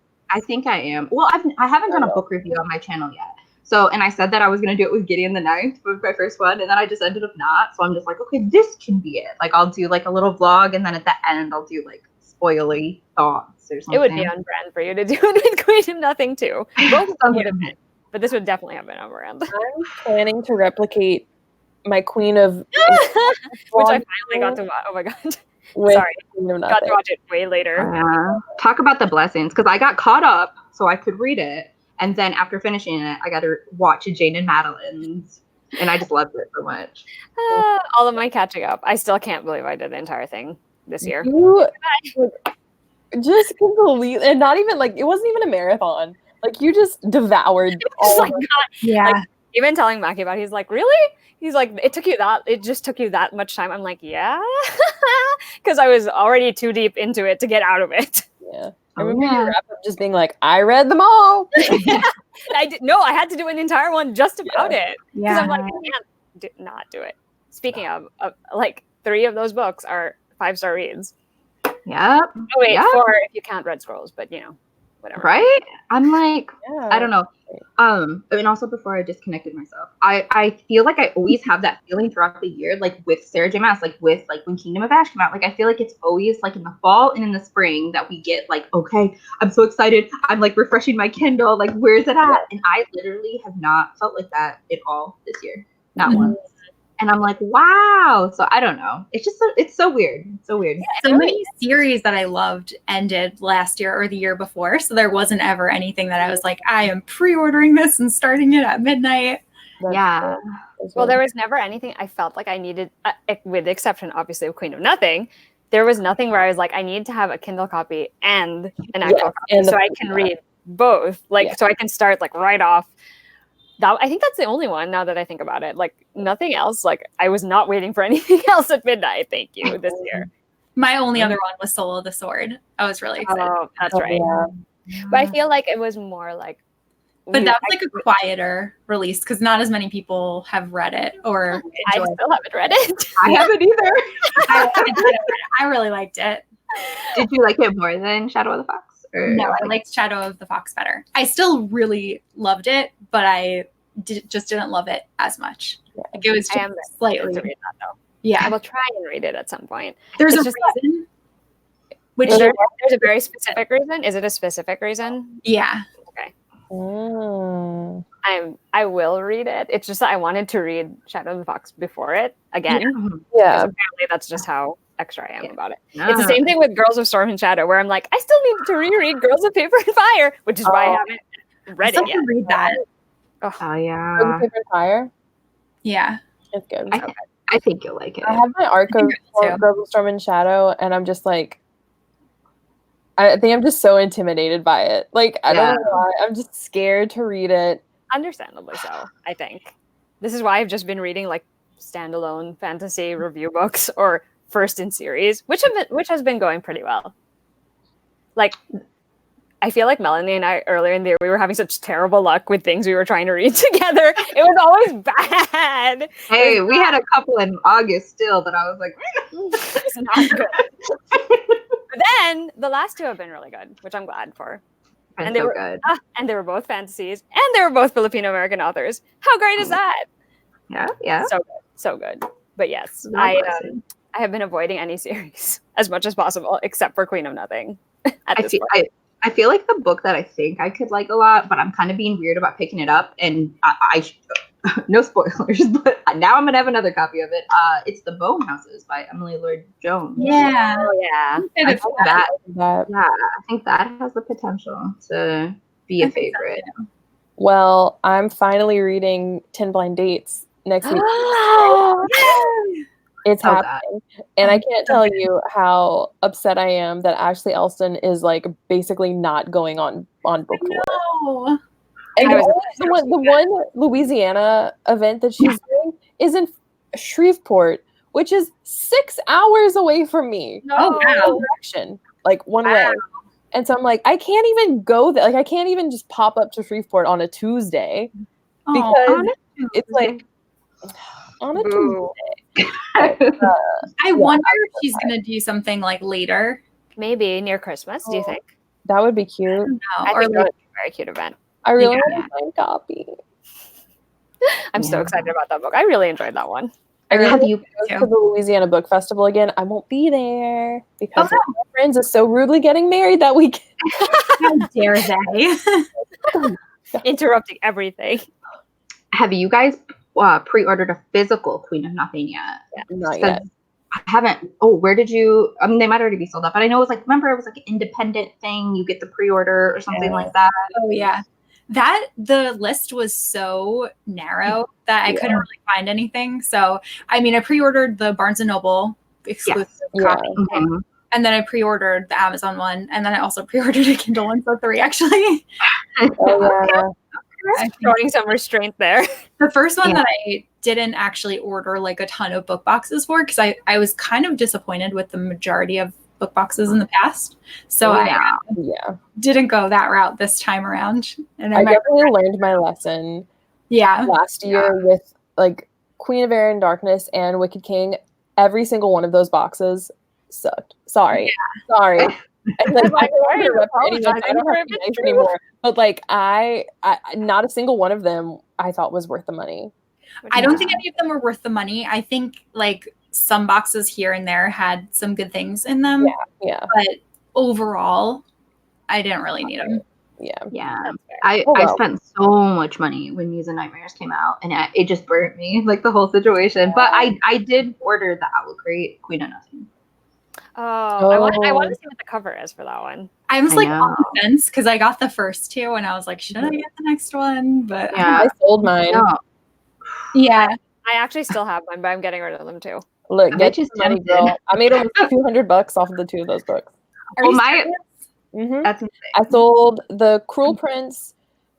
I am. Well, I haven't done a book review on my channel yet. So, and I said that I was going to do it with Gideon the Ninth with my first one. And then I just ended up not. So I'm just like, okay, this can be it. Like, I'll do like a little vlog. And then at the end, I'll do like spoilery thoughts. It would be on brand for you to do it with Queen of Nothing too. Both of them would have been, but this would definitely have been on brand. I'm planning to replicate my Queen of, which I finally got to watch. Oh my god! Sorry, got to watch it way later. Talk about the blessings, because I got caught up so I could read it, and then after finishing it, I got to watch Jane and Madeline's And I just loved it so much. All of my catching up. I still can't believe I did the entire thing this year. You just completely, and not even like, it wasn't even a marathon. Like, you just devoured all of it. Yeah. Like, even telling Mackie about it, he's like, really? He's like, it just took you that much time. I'm like, yeah. Because I was already too deep into it to get out of it. Yeah. I remember your wrap up just being like, I read them all. I had to do an entire one just about it. Because Yeah. I'm like, I can't not do it. Speaking of, like, 3 of those books are 5-star reads. Yep. Oh, wait, 4 if you count Red Scrolls, but whatever. Right? I'm like, Yeah. I don't know. And also before I disconnected myself, I feel like I always have that feeling throughout the year, like with Sarah J. Maas, like with like when Kingdom of Ash came out, like I feel like it's always like in the fall and in the spring that we get like, okay, I'm so excited. I'm like refreshing my Kindle, like where's it at? And I literally have not felt like that at all this year. Not once. And I'm like, wow. So I don't know. It's just it's so weird. It's so weird. So many series that I loved ended last year or the year before. So there wasn't ever anything that I was like, I am pre-ordering this and starting it at midnight. Yeah. Well, there was never anything I felt like I needed, with the exception, obviously, of Queen of Nothing. There was nothing where I was like, I need to have a Kindle copy and an actual copy so I can read both. Like, so I can start like right off. I think that's the only one now that I think about it. Like nothing else. Like I was not waiting for anything else at midnight. Thank you this year. My only other one was Soul of the Sword. I was really excited. Oh, that's right. Yeah. But I feel like it was more like. But that was like a quieter release because not as many people have read it or I still haven't read it. I haven't either. I really liked it. Did you like it more than Shadow of the Fox? Or no, I liked Shadow of the Fox better. I still really loved it, but I just didn't love it as much. Like it was just slightly. To read that, though. Yeah, I will try and read it at some point. There's a reason. Which there's a very specific reason. Is it a specific reason? Yeah. Okay. Mm. I will read it. It's just that I wanted to read Shadow of the Fox before it again. Yeah. Apparently that's just how extra I am about it. It's the same thing with Girls of Storm and Shadow, where I'm like, I still need to reread Girls of Paper and Fire, which is why I haven't read it yet. Read that. Oh yeah. Girls of Paper and Fire. Yeah. It's good. I think you'll like it. I have my arc of Girls of Storm and Shadow, and I'm just like, I think I'm just so intimidated by it. Like, I don't know why. I'm just scared to read it. Understandably so, I think. This is why I've just been reading like standalone fantasy review books or first in series, which has been going pretty well. Like, I feel like Melanie and I earlier in the year, we were having such terrible luck with things we were trying to read together. It was always bad. Hey, we had a couple in August still that I was like, it's not good. But then the last 2 have been really good, which I'm glad for. And they were good. And they were both fantasies, and they were both Filipino American authors. How great is that? Yeah. So good. But yes, I have been avoiding any series as much as possible, except for Queen of Nothing. I feel like the book that I think I could like a lot, but I'm kind of being weird about picking it up, and I no spoilers, but now I'm gonna have another copy of it. It's The Bone Houses by Emily Lloyd Jones. Yeah. Oh yeah. I think that has the potential to be a favorite. Well, I'm finally reading 10 Blind Dates next week. It's happening. And I can't tell you how upset I am that Ashley Elston is like basically not going on book tour. No. And the one Louisiana event that she's doing is in Shreveport, which is 6 hours away from me. No. Direction, like one way. And so I'm like, I can't even go there. Like, I can't even just pop up to Shreveport on a Tuesday because it's like on a Tuesday. I wonder if she's gonna do something like later. Maybe near Christmas. Do you think? That would be cute. I think that would be a very cute event. I really want to find a copy. I'm so excited about that book. I really enjoyed that one. Have you go to the Louisiana Book Festival again? I won't be there because my friends are so rudely getting married that weekend. How dare they? Interrupting everything. Have you guys pre-ordered a physical Queen of Nothing yet? Not yet. I haven't. Oh, where did you? I mean, they might already be sold out, but I know it was like, remember, it was like an independent thing. You get the pre-order or something like that. Oh yeah. The list was so narrow that I couldn't really find anything. So, I mean, I pre-ordered the Barnes & Noble exclusive copy. Mm-hmm. And then I pre-ordered the Amazon one. And then I also pre-ordered a Kindle one, so 3 actually. Showing some restraint there. The first one that I didn't actually order like a ton of book boxes for, because I was kind of disappointed with the majority of book boxes in the past. So I didn't go that route this time around. And I definitely learned my lesson last year with like Queen of Air and Darkness and Wicked King. Every single one of those boxes sucked. Sorry. And like, I don't have to anymore. But like I not a single one of them I thought was worth the money. I don't think any of them were worth the money. I think like some boxes here and there had some good things in them. Yeah. But overall, I didn't really need them. Yeah. I spent so much money when Muse and Nightmares came out, and it just burnt me, like the whole situation. But I did order the Owl Crate Queen of Nothing. I want to see what the cover is for that one. I was like on the fence because I got the first 2 and I was like, should I get the next one? But I sold mine. Yeah. I actually still have mine, but I'm getting rid of them too. Look, get your money, girl. I made almost $200 off of the 2 of those books. That's insane. I sold the Cruel Prince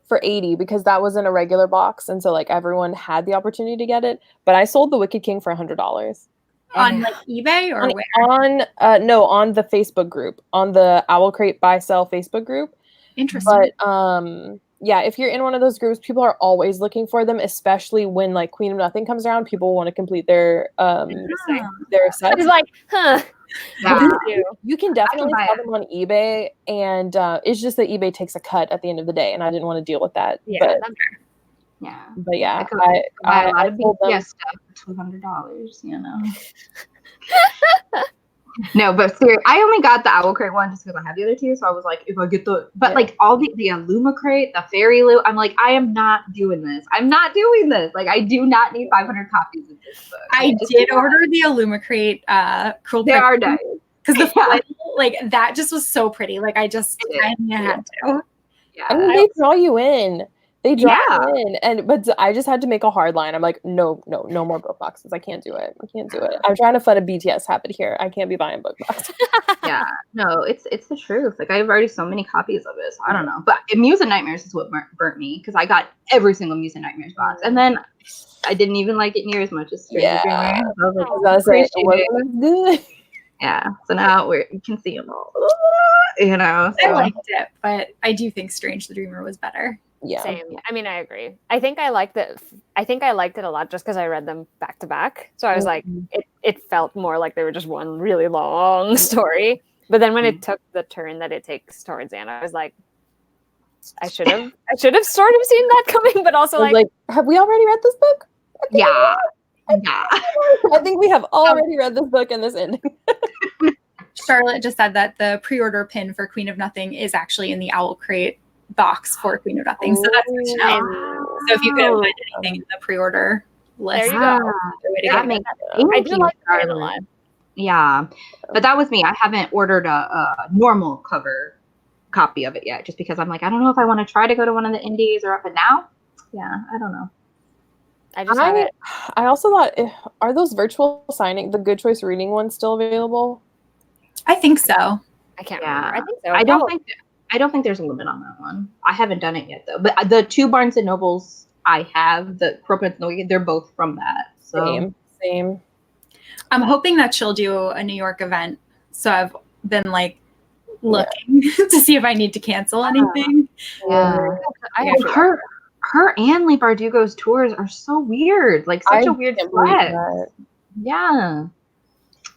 for $80 because that was in a regular box, and so like everyone had the opportunity to get it. But I sold the Wicked King for $100 on like eBay or where? On the Facebook group, on the Owl Crate Buy Sell Facebook group. Interesting. But if you're in one of those groups, people are always looking for them, especially when like Queen of Nothing comes around. People want to complete their sets. It's like, You can definitely sell them on eBay, and it's just that eBay takes a cut at the end of the day, and I didn't want to deal with that. But yeah, I sold them stuff $200, you know. No, but seriously, I only got the Owl Crate one just because I have the other 2. So I was like, if I get like all the Illuma Crate, the Fairy Loot, I'm like, I am not doing this. Like, I do not need 500 copies of this book. I did order the Illuma Crate, Cruel They are nice. Because the foil, like that just was so pretty. Like I just had to. Yeah. I mean, they draw you in. But I just had to make a hard line. I'm like, no more book boxes. I can't do it. I'm trying to fund a BTS habit here. I can't be buying book boxes. No, it's the truth. Like, I have already so many copies of it. So I don't know. But Muse and Nightmares is what burnt me, because I got every single Muse and Nightmares box, and then I didn't even like it near as much as Stranger Dreamers. I was like, good. Yeah. So now you can see them all. You know. So. I liked it, but I do think Strange the Dreamer was better. Yeah. Same. I mean, I agree. I think I liked it a lot just because I read them back to back. So I was like, it felt more like they were just one really long story. But then when it took the turn that it takes towards the end, I was like, I should have sort of seen that coming, but also like, have we already read this book? I think we have already read this book and this ending. Charlotte just said that the pre-order pin for Queen of Nothing is actually in the Owl Crate box for Queen of Nothing. So that's good to know. So if you could find anything in the pre-order list, there you go. That makes I do like that a lot. Yeah, but that was me. I haven't ordered a normal cover copy of it yet, just because I'm like, I don't know if I want to try to go to one of the indies or up and now. Yeah, I don't know. I also thought, are those virtual signing, the Good Choice reading ones, still available? I think so. I can't remember. I think so. I don't think there's a limit on that one. I haven't done it yet though. But the 2 Barnes and Nobles I have, the Cruel Prince and the Wicked, they're both from that. So Same. I'm hoping that she'll do a New York event. So I've been like looking to see if I need to cancel anything. Yeah. Her and Lee Bardugo's tours are so weird. Like such a weird flex. Yeah.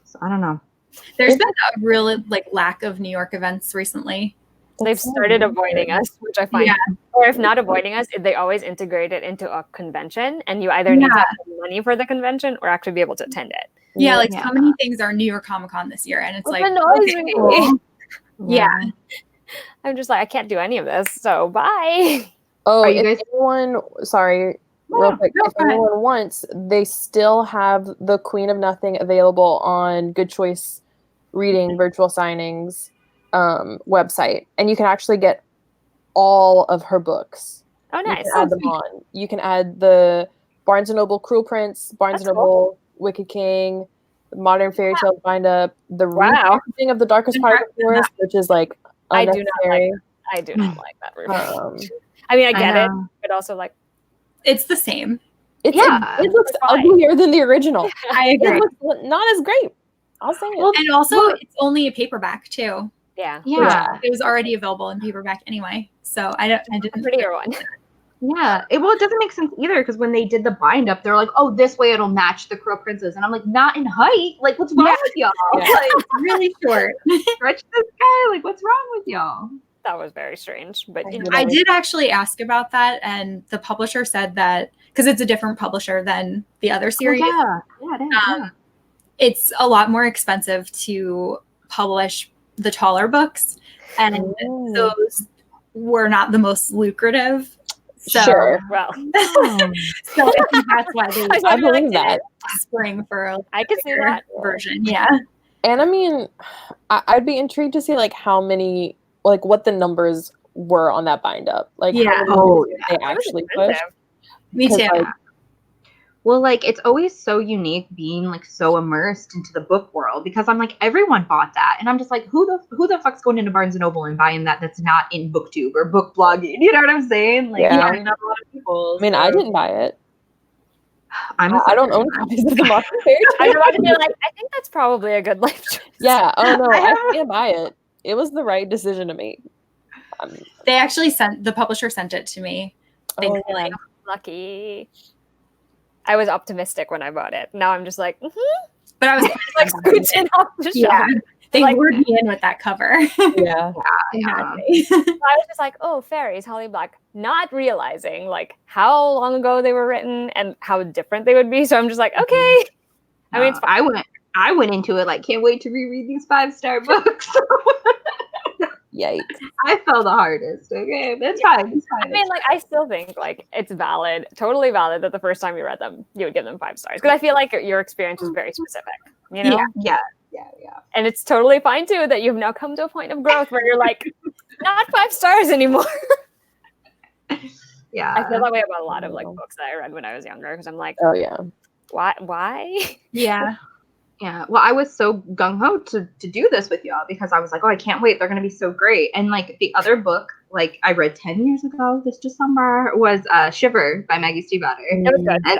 So I don't know. There's been a real lack of New York events recently. They've started avoiding us, which I find, or if not avoiding us, they always integrate it into a convention, and you either need to have money for the convention or actually be able to attend it. Yeah, so many things are New York Comic Con this year, and it's like, I'm just like, I can't do any of this, so bye. Oh, anyone, sorry, real quick, if anyone wants, they still have the Queen of Nothing available on Good Choice Reading Virtual Signings website, and you can actually get all of her books Oh, nice. You can add them on. You can add the Barnes & Noble Cruel Prince, Barnes & Noble Wicked King, Modern Fairy Tales bind up, the repackaging of The Darkest Part of the Forest, which is like unnecessary. I do not like that repackaging. I mean, I get it, but also like it's the same. It looks uglier than the original. I agree. It looks not as great. I'll say it. And also, it's only a paperback too. Yeah. It was already available in paperback anyway, so I didn't. Prettier one. Yeah. It doesn't make sense either because when they did the bind up, they're like, "Oh, this way it'll match the Cruel Princess," and I'm like, "Not in height. Like, what's wrong with y'all? Yeah. Like, really short. Stretch this guy. Like, what's wrong with y'all?" That was very strange, but I did actually ask about that, and the publisher said that because it's a different publisher than the other series. It's a lot more expensive to publish the taller books, and those were not the most lucrative. So, well, so I think that's why they I believe that spring for I could see that version. Yeah, and I mean, I'd be intrigued to see like how many, like what the numbers were on that bind up. Like, how many they actually pushed. Me too. Like, well, like it's always so unique being like so immersed into the book world because I'm like everyone bought that and I'm just like who the fuck's going into Barnes & Noble and buying that's not in BookTube or book blogging, you know what I'm saying? Like not a lot of people. I mean, I didn't buy it. I don't own copies of the Modern Fairy Tales. I was about to be like, I think that's probably a good life choice. Yeah. Oh no, I can't buy it. It was the right decision to make. They actually the publisher sent it to me. Thankfully. Lucky. I was optimistic when I bought it. Now I'm just like, but I was like scooting off the shelf. They lured me in with that cover. Yeah. I was just like, oh, fairies, Holly Black, not realizing like how long ago they were written and how different they would be. So I'm just like, okay. I mean, it's fine. I went into it like, can't wait to reread these 5-star books. Yikes. I fell the hardest. Okay, that's fine. It's fine. I mean, like, I still think like it's valid, totally valid that the first time you read them, you would give them 5 stars because I feel like your experience was very specific. You know? Yeah. And it's totally fine too that you've now come to a point of growth where you're like, not 5 stars anymore. Yeah, I feel that way about a lot of like books that I read when I was younger because I'm like, oh yeah, why? Yeah. Yeah, well, I was so gung-ho to do this with y'all because I was like, oh, I can't wait. They're going to be so great. And, like, the other book, like, I read 10 years ago this December was Shiver by Maggie Stiefvater. That was good.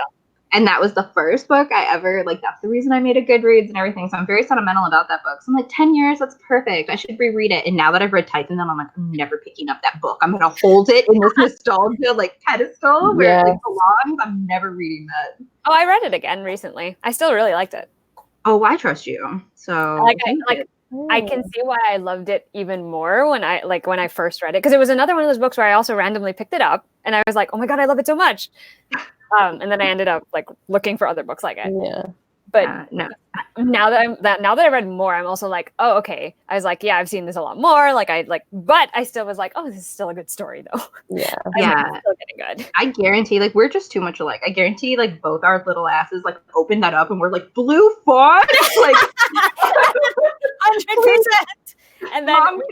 And that was the first book I ever, like, that's the reason I made a Goodreads and everything. So I'm very sentimental about that book. So I'm like, 10 years, that's perfect. I should reread it. And now that I've read Titan, I'm like, I'm never picking up that book. I'm going to hold it in this nostalgia, like, pedestal where it like, belongs. I'm never reading that. Oh, I read it again recently. I still really liked it. Oh, I trust you. So I can see why I loved it even more when I first read it because it was another one of those books where I also randomly picked it up and I was like, oh my god, I love it so much. And then I ended up like looking for other books like it. Yeah. But now that I read more, I'm also like, oh, okay. I was like, yeah, I've seen this a lot more. But I still was like, oh, this is still a good story though. Yeah. It's still getting good. I guarantee, like, we're just too much alike. I guarantee, like, both our little asses, like, open that up and we're like, blue font? Like, 100%. And then we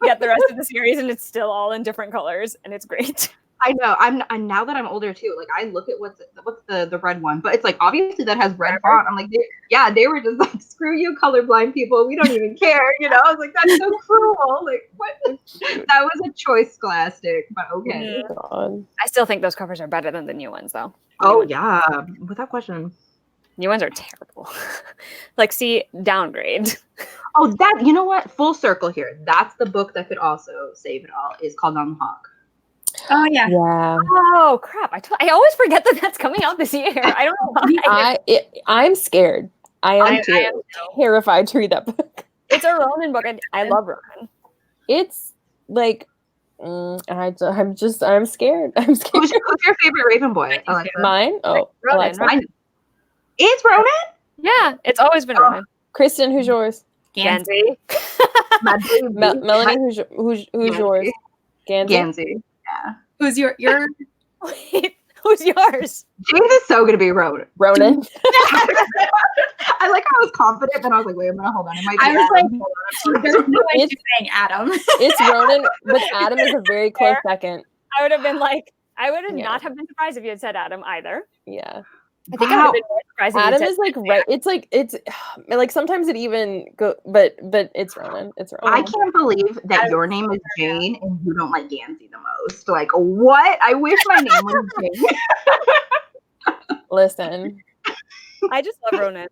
get the rest of the series and it's still all in different colors and it's great. I know. I'm now that I'm older too. Like I look at what's the red one, but it's like obviously that has red font. I'm like, they were just like, screw you, colorblind people. We don't even care. You know, I was like, that's so cruel. Like what? That was a choice scholastic, but okay. God. I still think those covers are better than the new ones, though. Yeah, without question. New ones are terrible. Like, see, downgrade. Oh, that you know what? Full circle here. That's the book that could also save it all. Is called On the Hawk. Oh yeah. Yeah. Oh crap! I always forget that that's coming out this year. I don't know why. I'm scared. I am terrified to read that book. It's a Ronan book, and I love Ronan. It's like, I'm scared. I'm scared. Who's your favorite Raven boy? Alexa? Mine? Oh, Ronan. It's Ronan? Yeah, it's always been Ronan. Kristen, who's yours? Gansey. Melanie, who's yours? Gansey. Yeah. Who's your Wait, who's yours? James is so gonna be Ronan. I like how I was confident, then I was like, wait a minute, hold on. It might be like, there's no way you're saying Adam. It's Ronan, but Adam is a very close second. I would have been like, I would have not have been surprised if you had said Adam either. Yeah. I think I would have been more surprised if Adam you is like right. It's like sometimes it even go, but it's Ronan. It's Ronan. I can't believe that your name is Jane and you don't like Gansey the most. Like, what? I wish my name was Jane. Listen, I just love Ronan.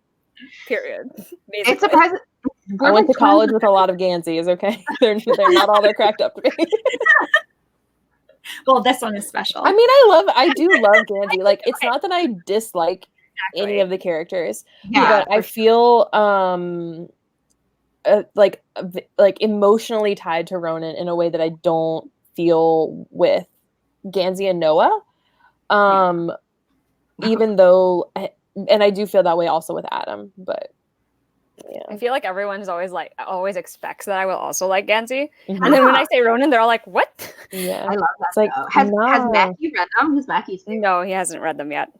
Period. Basically. It's surprising. I went to college with a lot of Ganseys. Okay, they're not all they're cracked up to be. Well, this one is special. I mean, I do love Gansey. Like, it's not that I dislike any of the characters, but I feel like emotionally tied to Ronan in a way that I don't feel with Gansey and Noah. Even though, and I do feel that way also with Adam, but. Yeah. I feel like everyone's always expects that I will also like Gansey. Mm-hmm. And then when I say Ronan, they're all like, what? Yeah. I love that. It's like, has Mackie read them? Who's Mackie's favorite? No, he hasn't read them yet.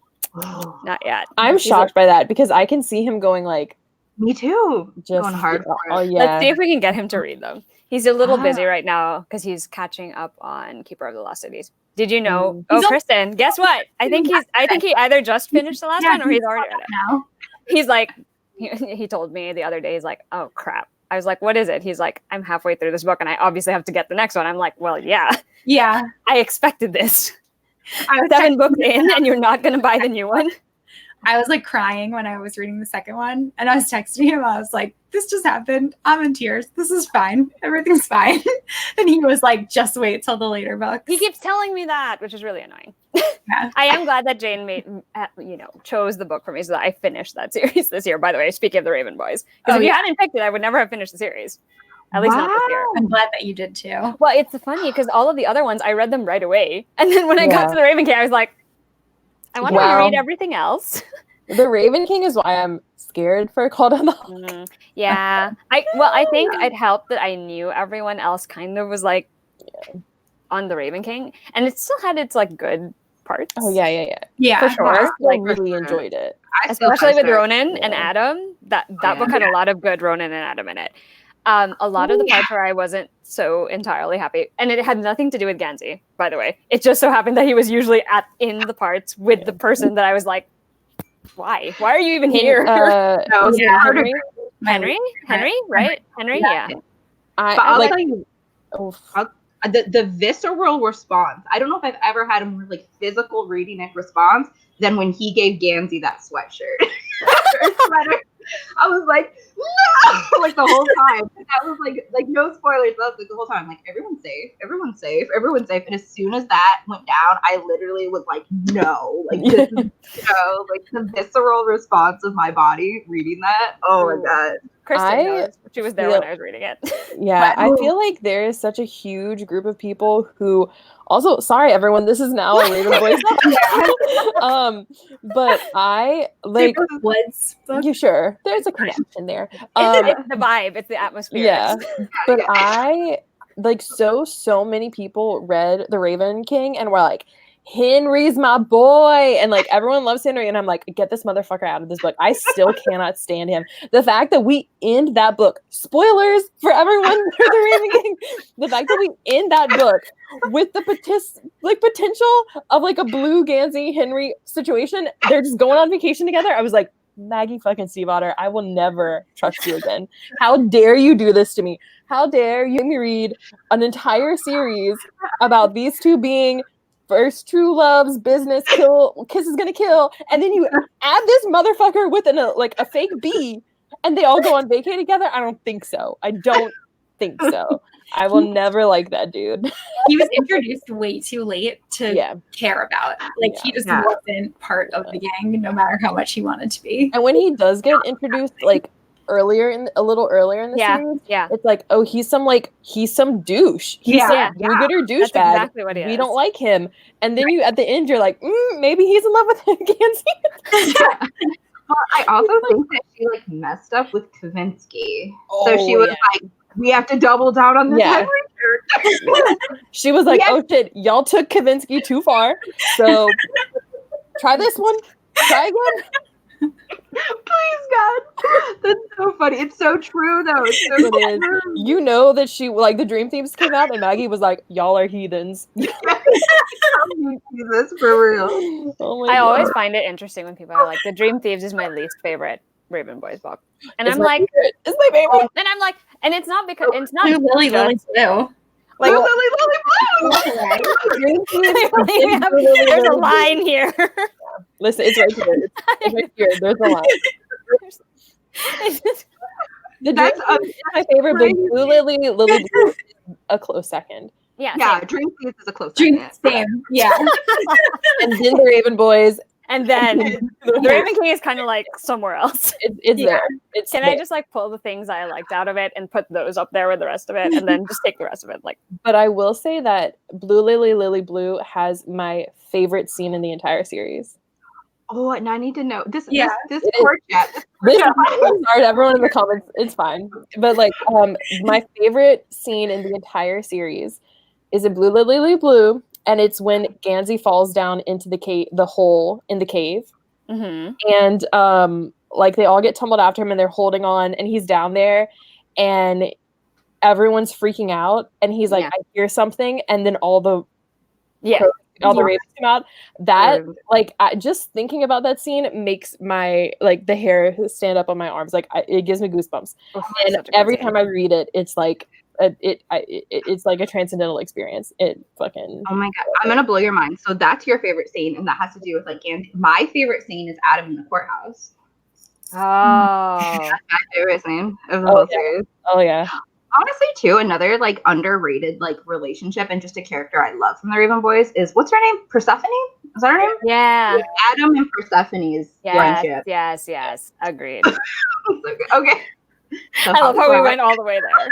Not yet. I'm shocked by that because I can see him going like, me too. Just going hard for it. Yeah. Let's see if we can get him to read them. He's a little busy right now because he's catching up on Keeper of the Lost Cities. Did you know? Oh, Kristen, guess what? I think he either just finished the last one or he's already read it now. He's like, he told me the other day, he's like, oh crap. I was like, what is it? He's like, I'm halfway through this book and I obviously have to get the next one. I'm like, well, yeah. I expected this. I was 7 books in and you're not going to buy the new one. I was like crying when I was reading the second one and I was texting him. I was like, this just happened. I'm in tears. This is fine. Everything's fine. And he was like, just wait till the later books. He keeps telling me that, which is really annoying. Yeah. I am glad that Jane chose the book for me so that I finished that series this year. By the way, speaking of the Raven Boys, because if you hadn't picked it, I would never have finished the series. At least not this year. I'm glad that you did too. Well, it's funny because all of the other ones, I read them right away. And then when I got to the Raven King, I was like, I want to read everything else. The Raven King is why I'm scared for Call Down the Hawk. Yeah. I think it helped that I knew everyone else kind of was like on the Raven King. And it still had its like good parts. Oh, yeah. Yeah. For sure. I really enjoyed it. Especially with Ronan and Adam. That book had a lot of good Ronan and Adam in it. A lot of the parts where I wasn't so entirely happy, and it had nothing to do with Gansey, by the way. It just so happened that he was usually in the parts with the person that I was like, why are you even here? Henry, right? Henry, yeah. The visceral response. I don't know if I've ever had a more like physical reading response than when he gave Gansey that sweatshirt. I was like, no, like the whole time. That was like no spoilers. That was like the whole time. Like everyone's safe. And as soon as that went down, I literally was like, no, like this is like the visceral response of my body reading that. Oh my god. Kristen knows. She was there when I was reading it. Yeah, I feel like there is such a huge group of people who also, sorry everyone, this is now a Raven Boys. But I like Woods. You sure? There's a connection there. It's the vibe, it's the atmosphere. Yeah. But I like so many people read The Raven King and were like, Henry's my boy, and like everyone loves Henry, and I'm like, get this motherfucker out of this book. I still cannot stand him. The fact that we end that book, spoilers for everyone for The Raven King, the fact that we end that book with the potential of like a blue Gansey Henry situation, they're just going on vacation together. I was like, Maggie fucking Seawater, I will never trust you again. How dare you do this to me? How dare you make me read an entire series about these two being first true loves, business, kiss is gonna kill, and then you add this motherfucker with a fake bee, and they all go on vacay together? I don't think so. I will never like that dude. He was introduced way too late to care about. Like he just wasn't part of the gang, no matter how much he wanted to be. And when he does get introduced, like a little earlier in the series, it's like, oh, he's some douche. He's some do-gooder douchebag. Exactly what he is. We don't like him. And then you at the end, you're like, maybe he's in love with Gansey. Well, I also think that she like messed up with Kavinsky. So she was like, we have to double down on this Henry character. She was like, oh shit, y'all took Kavinsky too far. So try this one. Try again. Please, God. That's so funny. It's so true, though. It's so true. You know that she, like, the Dream Themes came out, and Maggie was like, y'all are heathens. Jesus, for real. Oh my I God. always find it interesting when people are like, The Dream Thieves is my least favorite Raven Boys book. And It's I'm my like, favorite. It's my favorite. and I'm like, and it's not because it's not Blue Lily, Lily just, Blue. like, there's a line here. Listen, it's right here. It's right here. There's a line. The Dream Thieves is my favorite, but Blue Lily, Lily Blue is a close second. Yeah, Dream Thieves is a close Dream second. same. Yeah. And then the Raven Boys. And then the Raven King is kind of like somewhere else. It's there. Can I just like pull the things I liked out of it and put those up there with the rest of it, and then just take the rest of it? Like, but I will say that Blue Lily, Lily Blue has my favorite scene in the entire series. Oh, and I need to know this court chat. I'm sorry, everyone in the comments. It's fine. But like, my favorite scene in the entire series is in Blue Lily, Lily Blue, and it's when Gansey falls down into the hole in the cave, and like they all get tumbled after him, and they're holding on, and he's down there, and everyone's freaking out, and he's like, I hear something, and then all the ravens come out. That just thinking about that scene makes my the hair stand up on my arms. Like it gives me goosebumps. And every time I read it, it's like it's like a transcendental experience. It fucking. Oh my God, I'm gonna blow your mind. So that's your favorite scene, and that has to do with like Gansey. My favorite scene is Adam in the courthouse. Oh, that's my favorite scene of the whole series. Oh yeah. Honestly, too, another like underrated like relationship and just a character I love from the Raven Boys is what's her name? Persephone? Is that her name? Yeah. Adam and Persephone's friendship. Yes. Agreed. Okay. So I love how we went all the way there.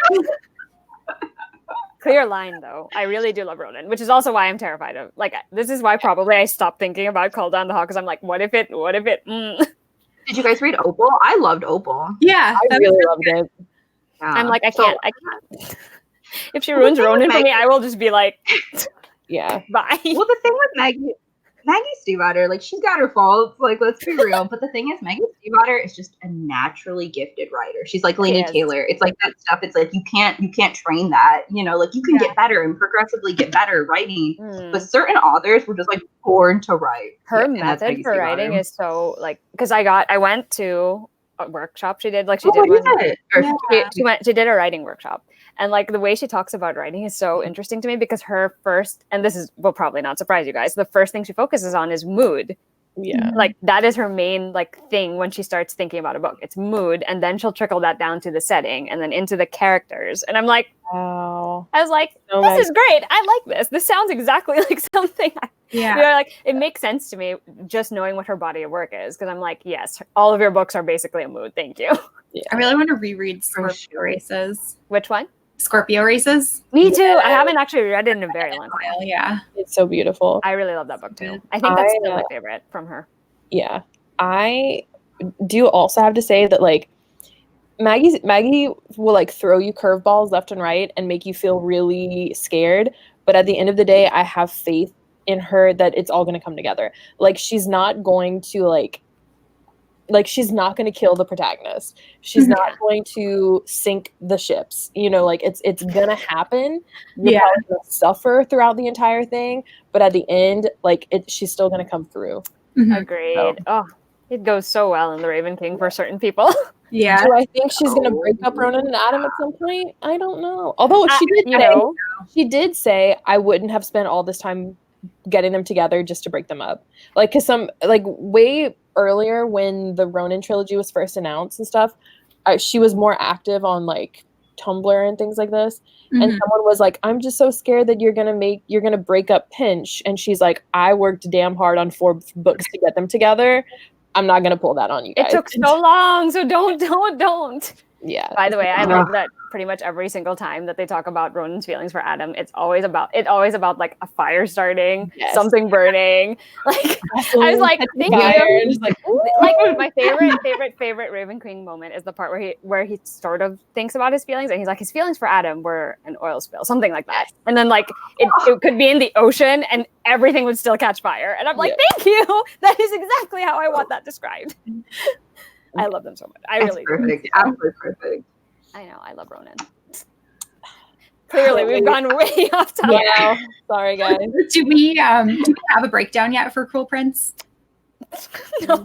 Clear line, though. I really do love Ronan, which is also why I'm terrified of. Like, this is why probably I stopped thinking about Call Down the Hawk, because I'm like, what if it? Did you guys read Opal? I loved Opal. Yeah, I really loved it. I'm like, I can't. If she ruins Ronan for me, I will just be like, yeah, bye. Well, the thing with Maggie Stiefvater, like she's got her faults, like let's be real. But the thing is, Maggie Stiefvater is just a naturally gifted writer. She's like Laini Taylor. It's like that stuff. It's like you can't train that. You know, like you can get better and progressively get better writing. But certain authors were just like born to write. Her method for writing is so like because I went to a workshop she did she did a writing workshop, and like the way she talks about writing is so interesting to me because her first, and this will probably not surprise you guys, the first thing she focuses on is mood. Like that is her main thing when she starts thinking about a book. It's mood, and then she'll trickle that down to the setting and then into the characters. And I'm like, wow. I was like, this is great. I like this. This sounds exactly like something. It makes sense to me just knowing what her body of work is, because I'm like, yes, all of your books are basically a mood. Thank you. I really want to reread Scorpio Races. Which one? Scorpio Races. Me too. I haven't actually read it in a very long time. Yeah. It's so beautiful. I really love that book too. I think that's still my favorite from her. Yeah. I do also have to say that Maggie will throw you curveballs left and right and make you feel really scared. But at the end of the day, I have faith in her that it's all going to come together. She's not going to she's not going to kill the protagonist. She's not going to sink the ships. You know, it's going to happen. You're probably going to suffer throughout the entire thing, but at the end, she's still going to come through. Agreed. So. Oh, it goes so well in The Raven King for certain people. Yeah. Do I think she's going to break up Ronan and Adam at some point? I don't know. Although she did say I wouldn't have spent all this time getting them together just to break them up. Because way earlier when the Ronan trilogy was first announced and stuff, she was more active on Tumblr and things like this. And someone was like, I'm just so scared that you're gonna break up Pinch. And she's like, I worked damn hard on 4 books to get them together. I'm not gonna pull that on you guys. It took so long, so don't. Yeah. By the way, I love that pretty much every single time that they talk about Ronan's feelings for Adam, it's always about a fire starting, something burning. I was like, thank you. My favorite Raven King moment is the part where he sort of thinks about his feelings, and he's like, his feelings for Adam were an oil spill, something like that. And then it could be in the ocean and everything would still catch fire. And I'm like, thank you. That is exactly how I want that described. I love them so much. I really perfect. Do. Absolutely perfect. I know. I love Ronan. Clearly, we've gone way off topic. Wow. Sorry, guys. Do we have a breakdown yet for Cruel Prince? No.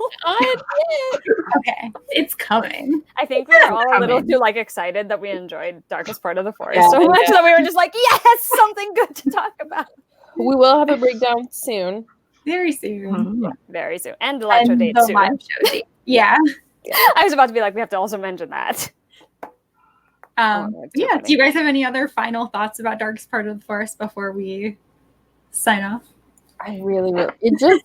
Okay, it's coming. I think we were all a little too like excited that we enjoyed Darkest Part of the Forest Yeah, so much that we were just like, yes, something good to talk about. We will have a breakdown soon. Very soon. Very soon. And the live show date soon. Live show date. Yeah. I was about to be like, we have to also mention that. Yeah. Do you guys have any other final thoughts about Darkest Part of the Forest before we sign off? I really will. It just.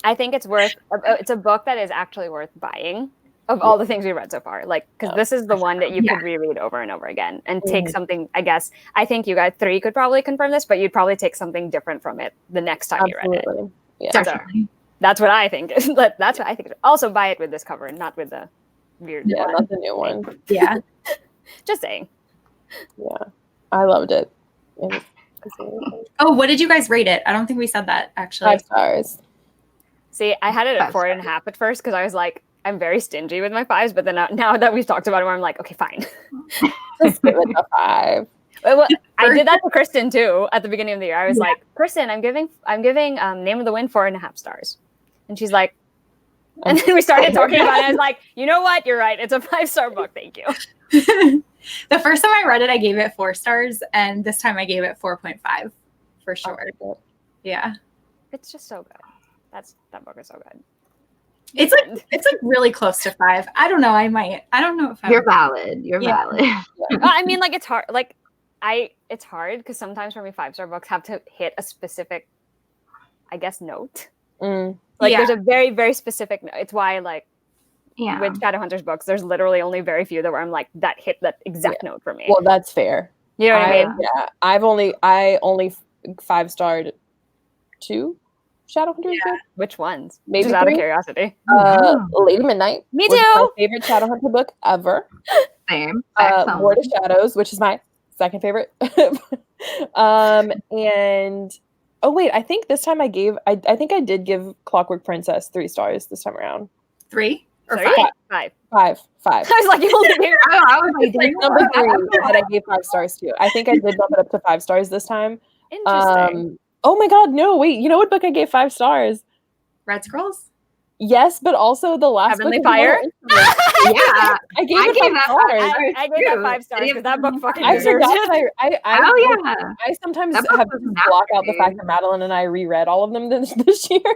I think it's a book that is actually worth buying of all the things we read so far. Like, because this is the one that you could reread over and over again and take something, I guess. I think you guys 3 could probably confirm this, but you'd probably take something different from it the next time you read it. Yeah. Definitely. So, that's what I think. That's what I think. Also buy it with this cover, not with the weird one. Not the new one. Yeah. Just saying. Yeah. I loved it. Oh, what did you guys rate it? I don't think we said that, actually. 5 stars. See, I had it at 4.5 at first because I was like, I'm very stingy with my 5s, but then now that we've talked about it, I'm like, okay, fine. Just give it a 5. Well, I did that to Kristen too at the beginning of the year. I was like, Kristen, I'm giving Name of the Wind 4.5 stars, and she's like, and then we started talking about it. I was like, you know what? You're right. It's a 5-star book. Thank you. The first time I read it, I gave it 4 stars, and this time I gave it 4.5 for sure. Yeah, it's just so good. That book is so good. It's like really close to 5. I don't know. I don't know if You're valid. You're valid. I mean, like, it's hard. Like, it's hard because sometimes for me 5-star books have to hit a specific, I guess, note. Like there's a very, very specific note. It's why with Shadowhunters books, there's literally only very few that where I'm like, that hit that exact note for me. Well, that's fair. You know what I mean? Yeah. I only 5-starred 2 Shadowhunters books. Which ones? Maybe just out of curiosity. Lady Midnight. Me was too. my favorite Shadowhunter book ever. Same. Lord of Shadows, which is my second favorite. And oh wait, I think this time I did give Clockwork Princess 3 stars this time around. 3 or 5? 5. I was like, you only gave I was like, number 3 that I gave 5 stars to. I think I did bump it up to 5 stars this time. Interesting. Oh my god, no, wait, you know what book I gave 5 stars? Red Scrolls? Yes, but also the last Heavenly book. Fire? Yeah. I gave it 5 stars. I gave that 5 stars because that book fucking I deserves forgot it. I sometimes have to block out the fact that Madeline and I reread all of them this year.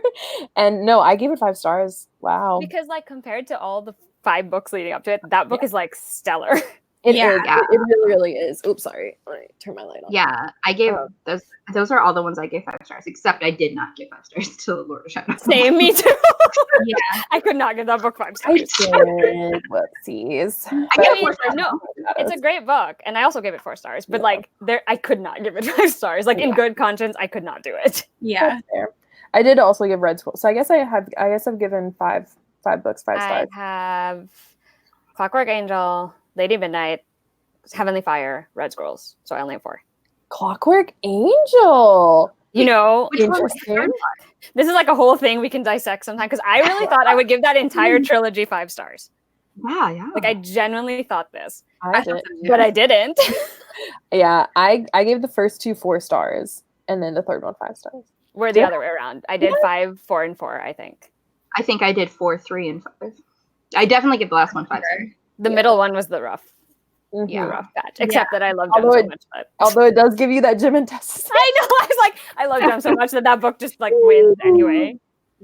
And no, I gave it 5 stars. Wow. Because like compared to all the 5 books leading up to it, that book is like stellar. It really, really is. Oops, sorry. Let me turn my light on. Yeah, I gave those are all the ones I gave 5 stars, except I did not give 5 stars to the Lord of Shadows. Same, me too. Yeah. I could not give that book 5 stars. I did. Whoopsies. It's a great book, and I also gave it 4 stars. But I could not give it 5 stars. Like in good conscience, I could not do it. Yeah, I did also give Red Skull, so I guess I've given five books 5 stars. I have Clockwork Angel, Lady Midnight, Heavenly Fire, Red Scrolls. So I only have 4. Clockwork Angel. You know, interesting. This is like a whole thing we can dissect sometime because I really thought I would give that entire trilogy 5 stars. Yeah. Like I genuinely thought this, but I didn't. Yeah, I gave the first 2 4 stars, and then the third one 5 stars. We're the other way around. I did 5, 4, and 4. I think I did 4, 3, and 5. I definitely give the last one 5 stars. The middle one was the rough. Mm-hmm. Yeah, rough patch. Except that I love Gem so much. Although it does give you that Jim and Tess. I know. I was like, I love Gem so much that book just like wins anyway.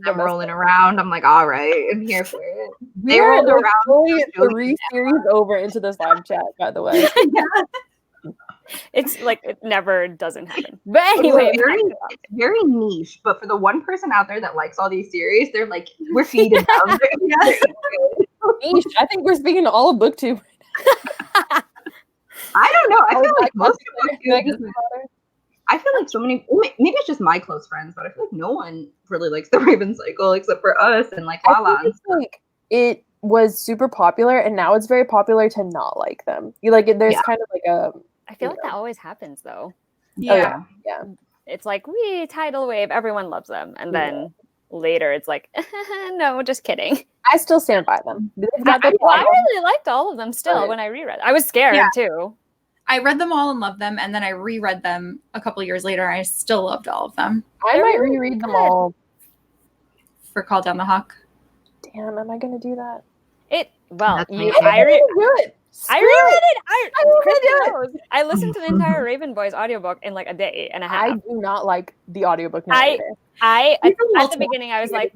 I'm rolling around. I'm like, all right, I'm here for it. They We're rolled around. only 3 series over into this live chat, by the way. It's like it never doesn't happen. But anyway, very niche. But for the one person out there that likes all these series, they're like, we're feeding them. Niche. I think we're speaking to all of BookTube. I don't know. I feel like most of I feel like so many. Maybe it's just my close friends, but I feel like no one really likes the Raven Cycle except for us and like Lala. Like it was super popular, and now it's very popular to not like them. You like it. There's kind of like a. I feel like that always happens though. Yeah. It's like tidal wave. Everyone loves them, and then later it's like, no, just kidding. I still stand by them. I really liked all of them still when I reread. I was scared too. I read them all and loved them, and then I reread them a couple years later, and I still loved all of them. I might reread them all. For Call Down the Hawk. Damn, am I gonna do that? I do it. I reread it. I listened to the entire Raven Boys audiobook in like a day and a half. I do not like the audiobook narrator. At the beginning I was like,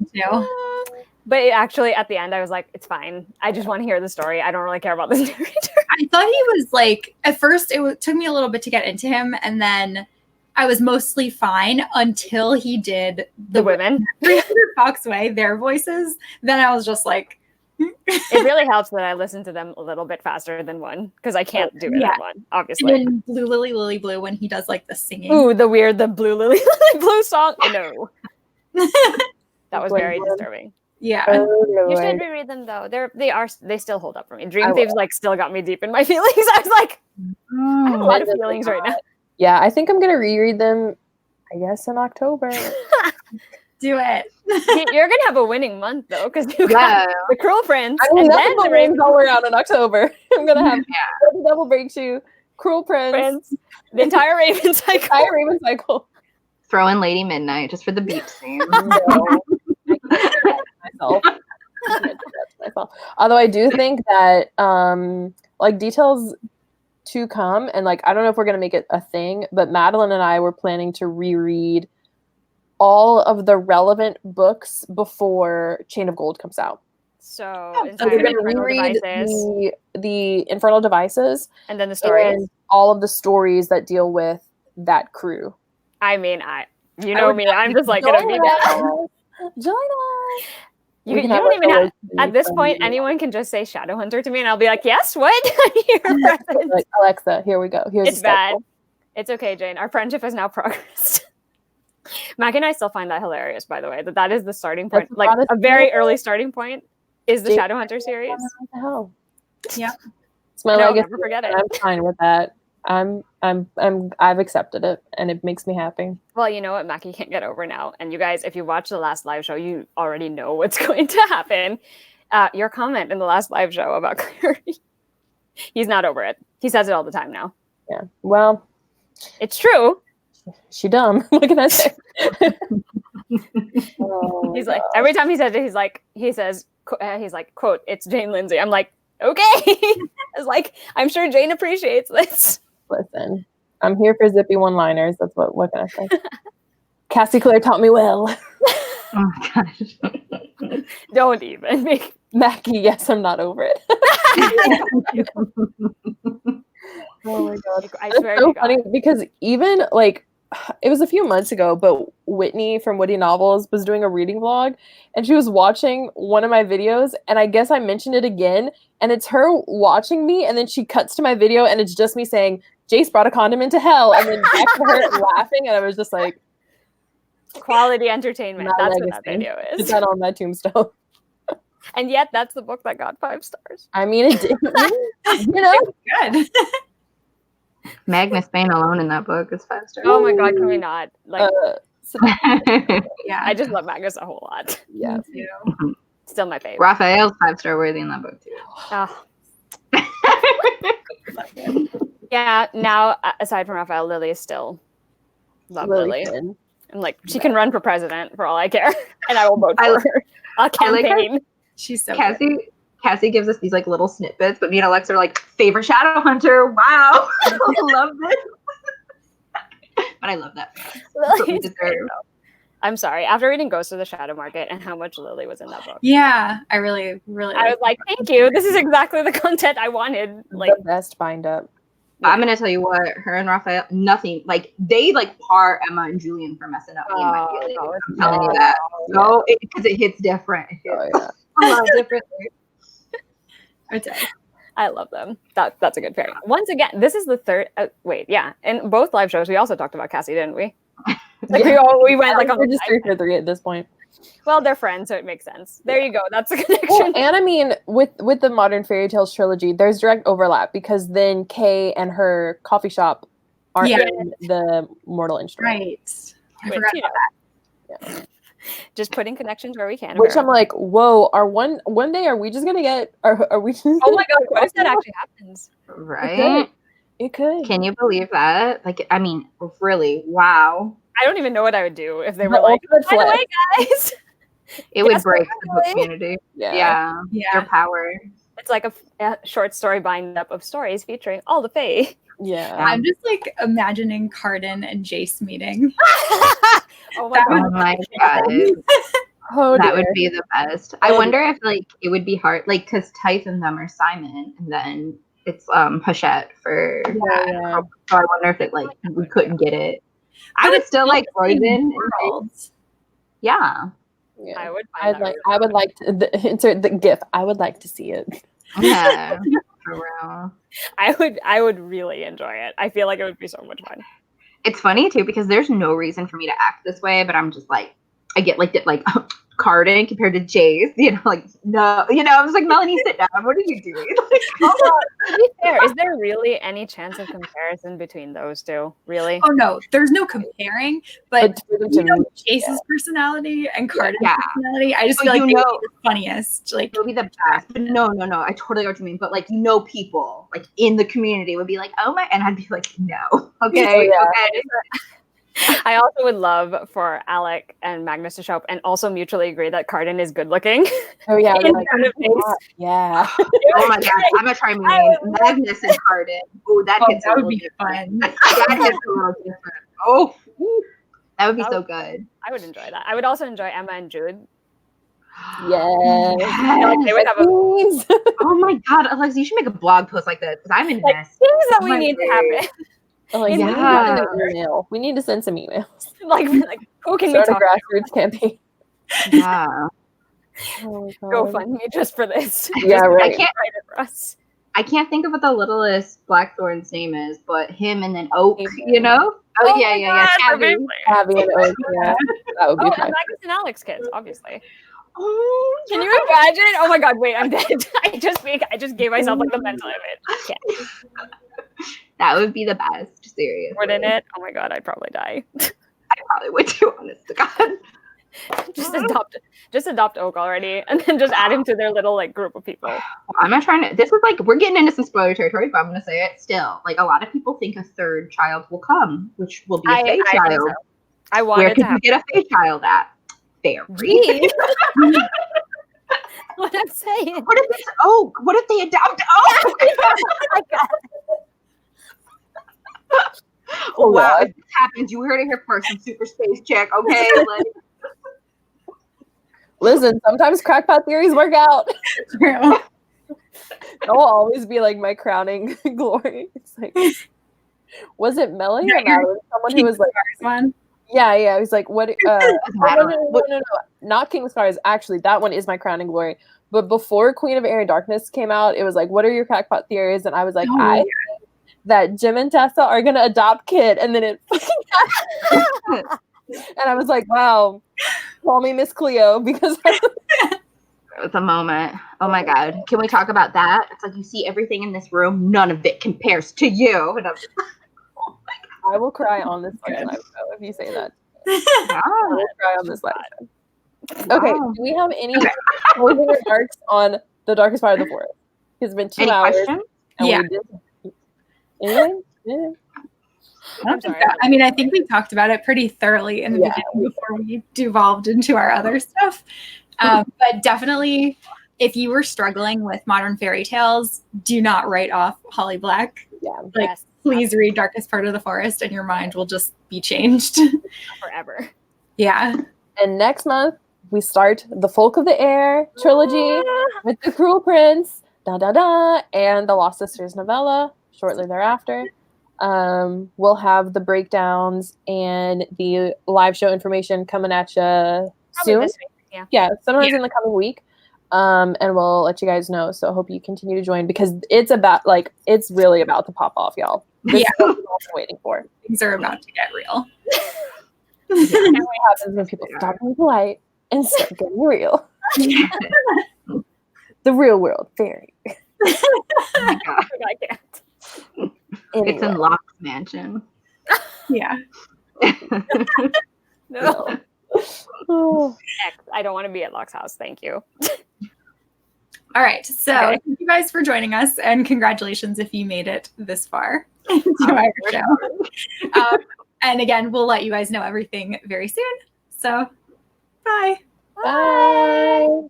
but actually at the end I was like, it's fine. I just want to hear the story. I don't really care about this narrator. I thought he was like, at first took me a little bit to get into him, and then I was mostly fine until he did the women 300 Fox Way, their voices. Then I was just like, it really helps that I listen to them a little bit faster than one, because I can't do it at one, obviously. And then Blue Lily Lily Blue, when he does like the singing. Ooh, the Blue Lily Lily Blue song. No. That was very disturbing. Yeah. You should reread them though. They still hold up for me. Dream Thieves like still got me deep in my feelings. I was like, I have a lot of feelings right now. Yeah, I think I'm gonna reread them, I guess, in October. Do it. You're gonna have a winning month though, because you got the Cruel Prince, and then the Raven all around in October. I'm gonna have the Double Breakthrough, Cruel Prince, the entire Raven cycle. Throw in Lady Midnight just for the beat scene. Myself. Although I do think that like details to come, and like I don't know if we're gonna make it a thing, but Madeline and I were planning to reread all of the relevant books before Chain of Gold comes out. So we're going to reread the Infernal Devices, and then the stories, and all of the stories that deal with that crew. I mean, you know me, I'm just like gonna be down. Join us. You don't even have, at this point, anyone can just say Shadowhunter to me, and I'll be like, yes, what? Like, Alexa, here we go. It's bad. It's okay, Jane. Our friendship has now progressed. Maggie and I still find that hilarious, by the way, that is the starting point. That's like a very early starting point is the Shadowhunter series. What the hell? Yeah. It's my legacy. Never forget it. I'm fine with that. I've accepted it, and it makes me happy. Well, you know what Mackie can't get over now, and you guys, if you watch the last live show, you already know what's going to happen. Your comment in the last live show about Clary, he's not over it. He says it all the time now. Yeah, well, it's true. She dumb. What can I say? He's like, every time he says it, he says, quote, it's Jane Lindsay. I'm like, okay. It's like, I'm sure Jane appreciates this. Listen, I'm here for zippy one-liners. That's what can I say? Cassie Clare taught me well. Oh my gosh. Don't even make Mackie, yes, I'm not over it. Oh my god. I swear so funny because even like it was a few months ago, but Whitney from Witty Novels was doing a reading vlog, and she was watching one of my videos, and I guess I mentioned it again, and it's her watching me, and then she cuts to my video, and it's just me saying, Jace brought a condom into hell, and then back to her laughing, and I was just like, quality entertainment. That's what that video is. It's that on my tombstone. And yet that's the book that got 5 stars. I mean, it did. You know, good. Magnus Bane alone in that book is 5 stars. Oh my god, can we not? Like, yeah, I just love Magnus a whole lot. Yeah, still my favorite. Raphael's 5-star worthy in that book too. Oh. Yeah. Now, aside from Raphael, Lily is still love Lily. I'm like, she can run for president for all I care, and I will vote for her. I'll campaign. She's so Cassie gives us these like little snippets, but me and Alexa are like, favorite Shadowhunter. Wow. I love this. But I love that. That's what we deserve. I'm sorry. After reading Ghost of the Shadow Market and how much Lily was in that book. Yeah, I really I was like, thank you. This is exactly the content I wanted. Like the best bind up. I'm gonna tell you what, her and Raphael, nothing like they like par Emma and Julian for messing up me and my feelings. I'm telling you that. No, because it hits different. It hits a lot differently. I love them. That's a good pairing. Once again, this is the third. In both live shows, we also talked about Cassie, didn't we? Like we went like on just 3 for 3 at this point. Well, they're friends, so it makes sense. There you go. That's the connection. Well, and I mean, with the Modern Fairy Tales trilogy, there's direct overlap because then Kay and her coffee shop are in the Mortal Instrument. Right. I forgot about that. Yeah. Just putting connections where we can. Which I'm like, whoa, one day are we just gonna get are we just oh my god, what if that actually happens? Right? It could. Can you believe that? Like, I mean, really, wow. I don't even know what I would do if they were The like, by ultimate the way, guys. It would Yes, break we're the book going. community. Yeah. Their power. It's like a short story bind up of stories featuring all the Fae. Yeah. I'm just like imagining Carden and Jace meeting. Oh my god. Oh, That dear. would be the best. I wonder if like it would be hard, like because Tyth and them are Simon, and then it's Hachette for. Yeah. So I wonder if it like we couldn't get it. I But would it's still not like the same Poison. worlds. Yeah. Yeah. I would find I would like to insert the GIF. I would like to see it. Yeah. For real. I would really enjoy it. I feel like it would be so much fun. It's funny too because there's no reason for me to act this way, but I'm just like I get like Carden compared to Jace, like no, I was like, Melanie, sit down. What are you doing? Like, come on. To be fair, is there really any chance of comparison between those two? Really? Oh no, there's no comparing, but Jace's personality and Carden's personality, I just feel like they would be the funniest. Like it'll be the best. But no, I totally know what you mean. But like people like in the community would be like, oh my, and I'd be like, no, okay, okay. I also would love for Alec and Magnus to show up and also mutually agree that Carden is good looking. Oh yeah, yeah. Oh my god, I'm gonna try Magnus and Carden. Oh, that would be fun. That hits a little different. Oh, that would be so good. I would enjoy that. I would also enjoy Emma and Jude. Yes. They would have oh my god, Alexa, you should make a blog post like this because I'm invested. Things that we need to happen. We need to send some emails. Like who can start we a talk grassroots campaign? Yeah. Go fund me just for this. Yeah, right. I can't write it for us. I can't think of what the littlest Blackthorn's name is, but him and then Oak, Oh yeah. Tabby and Oak, yeah. That would be fun. And Magnus and Alex kids, obviously. Oh, can you imagine? Oh my god, wait, I'm dead. I just gave myself like the mental image. Yeah. That would be the best, seriously. Wouldn't it? Oh my god, I'd probably die. I probably would too, honest to God. just adopt Oak already, and then just add him to their little like group of people. I'm not trying to. This is like we're getting into some spoiler territory, but I'm going to say it still. Like a lot of people think a third child will come, which will be a Fae child. So. I wanted Where could you get a Fae child at? Fairy. What I'm saying. What if it's Oak? What if they adopt Oak? Oh my god. Oh wow! If this happens, you heard it here first. Some super space check, okay? Like, listen, sometimes crackpot theories work out. It'll always be like my crowning glory. It's like, was it Melly or Madeline? Someone who was like, one. Yeah. It was like, what? No, not King of Scars. Actually, that one is my crowning glory. But before Queen of Air and Darkness came out, it was like, what are your crackpot theories? And I was like, that Jim and Tessa are gonna adopt Kid, and then it fucking happened. And I was like, wow, call me Miss Cleo, because it's a moment. Oh my god, can we talk about that? It's like you see everything in this room, none of it compares to you. And I'm just, oh my god. I will cry on this live show if you say that. I will cry on this live show. Wow. Okay, do we have any closing remarks on the darkest part of the forest? It's been 2 hours. Yeah. I'm sorry. I mean, I think we talked about it pretty thoroughly in the beginning before we devolved into our other stuff. But definitely, if you were struggling with modern fairy tales, do not write off Holly Black. Yeah. Please read Darkest Part of the Forest, and your mind will just be changed forever. Yeah. And next month we start the Folk of the Air trilogy with the Cruel Prince, and the Lost Sisters novella. Shortly thereafter, we'll have the breakdowns and the live show information coming at you soon. This week, sometimes in the coming week, and we'll let you guys know. So I hope you continue to join because it's really about to pop off, y'all. This is what we've all been waiting for. Things are about to get real. And what happens when people stop being polite and start getting real? The real world fairy. Oh my god. I can't. Anyway. It's in Locke's mansion. Yeah. No. I don't want to be at Locke's house. Thank you. All right. So thank you guys for joining us, and congratulations if you made it this far. to our show. And again, we'll let you guys know everything very soon. So, bye. Bye.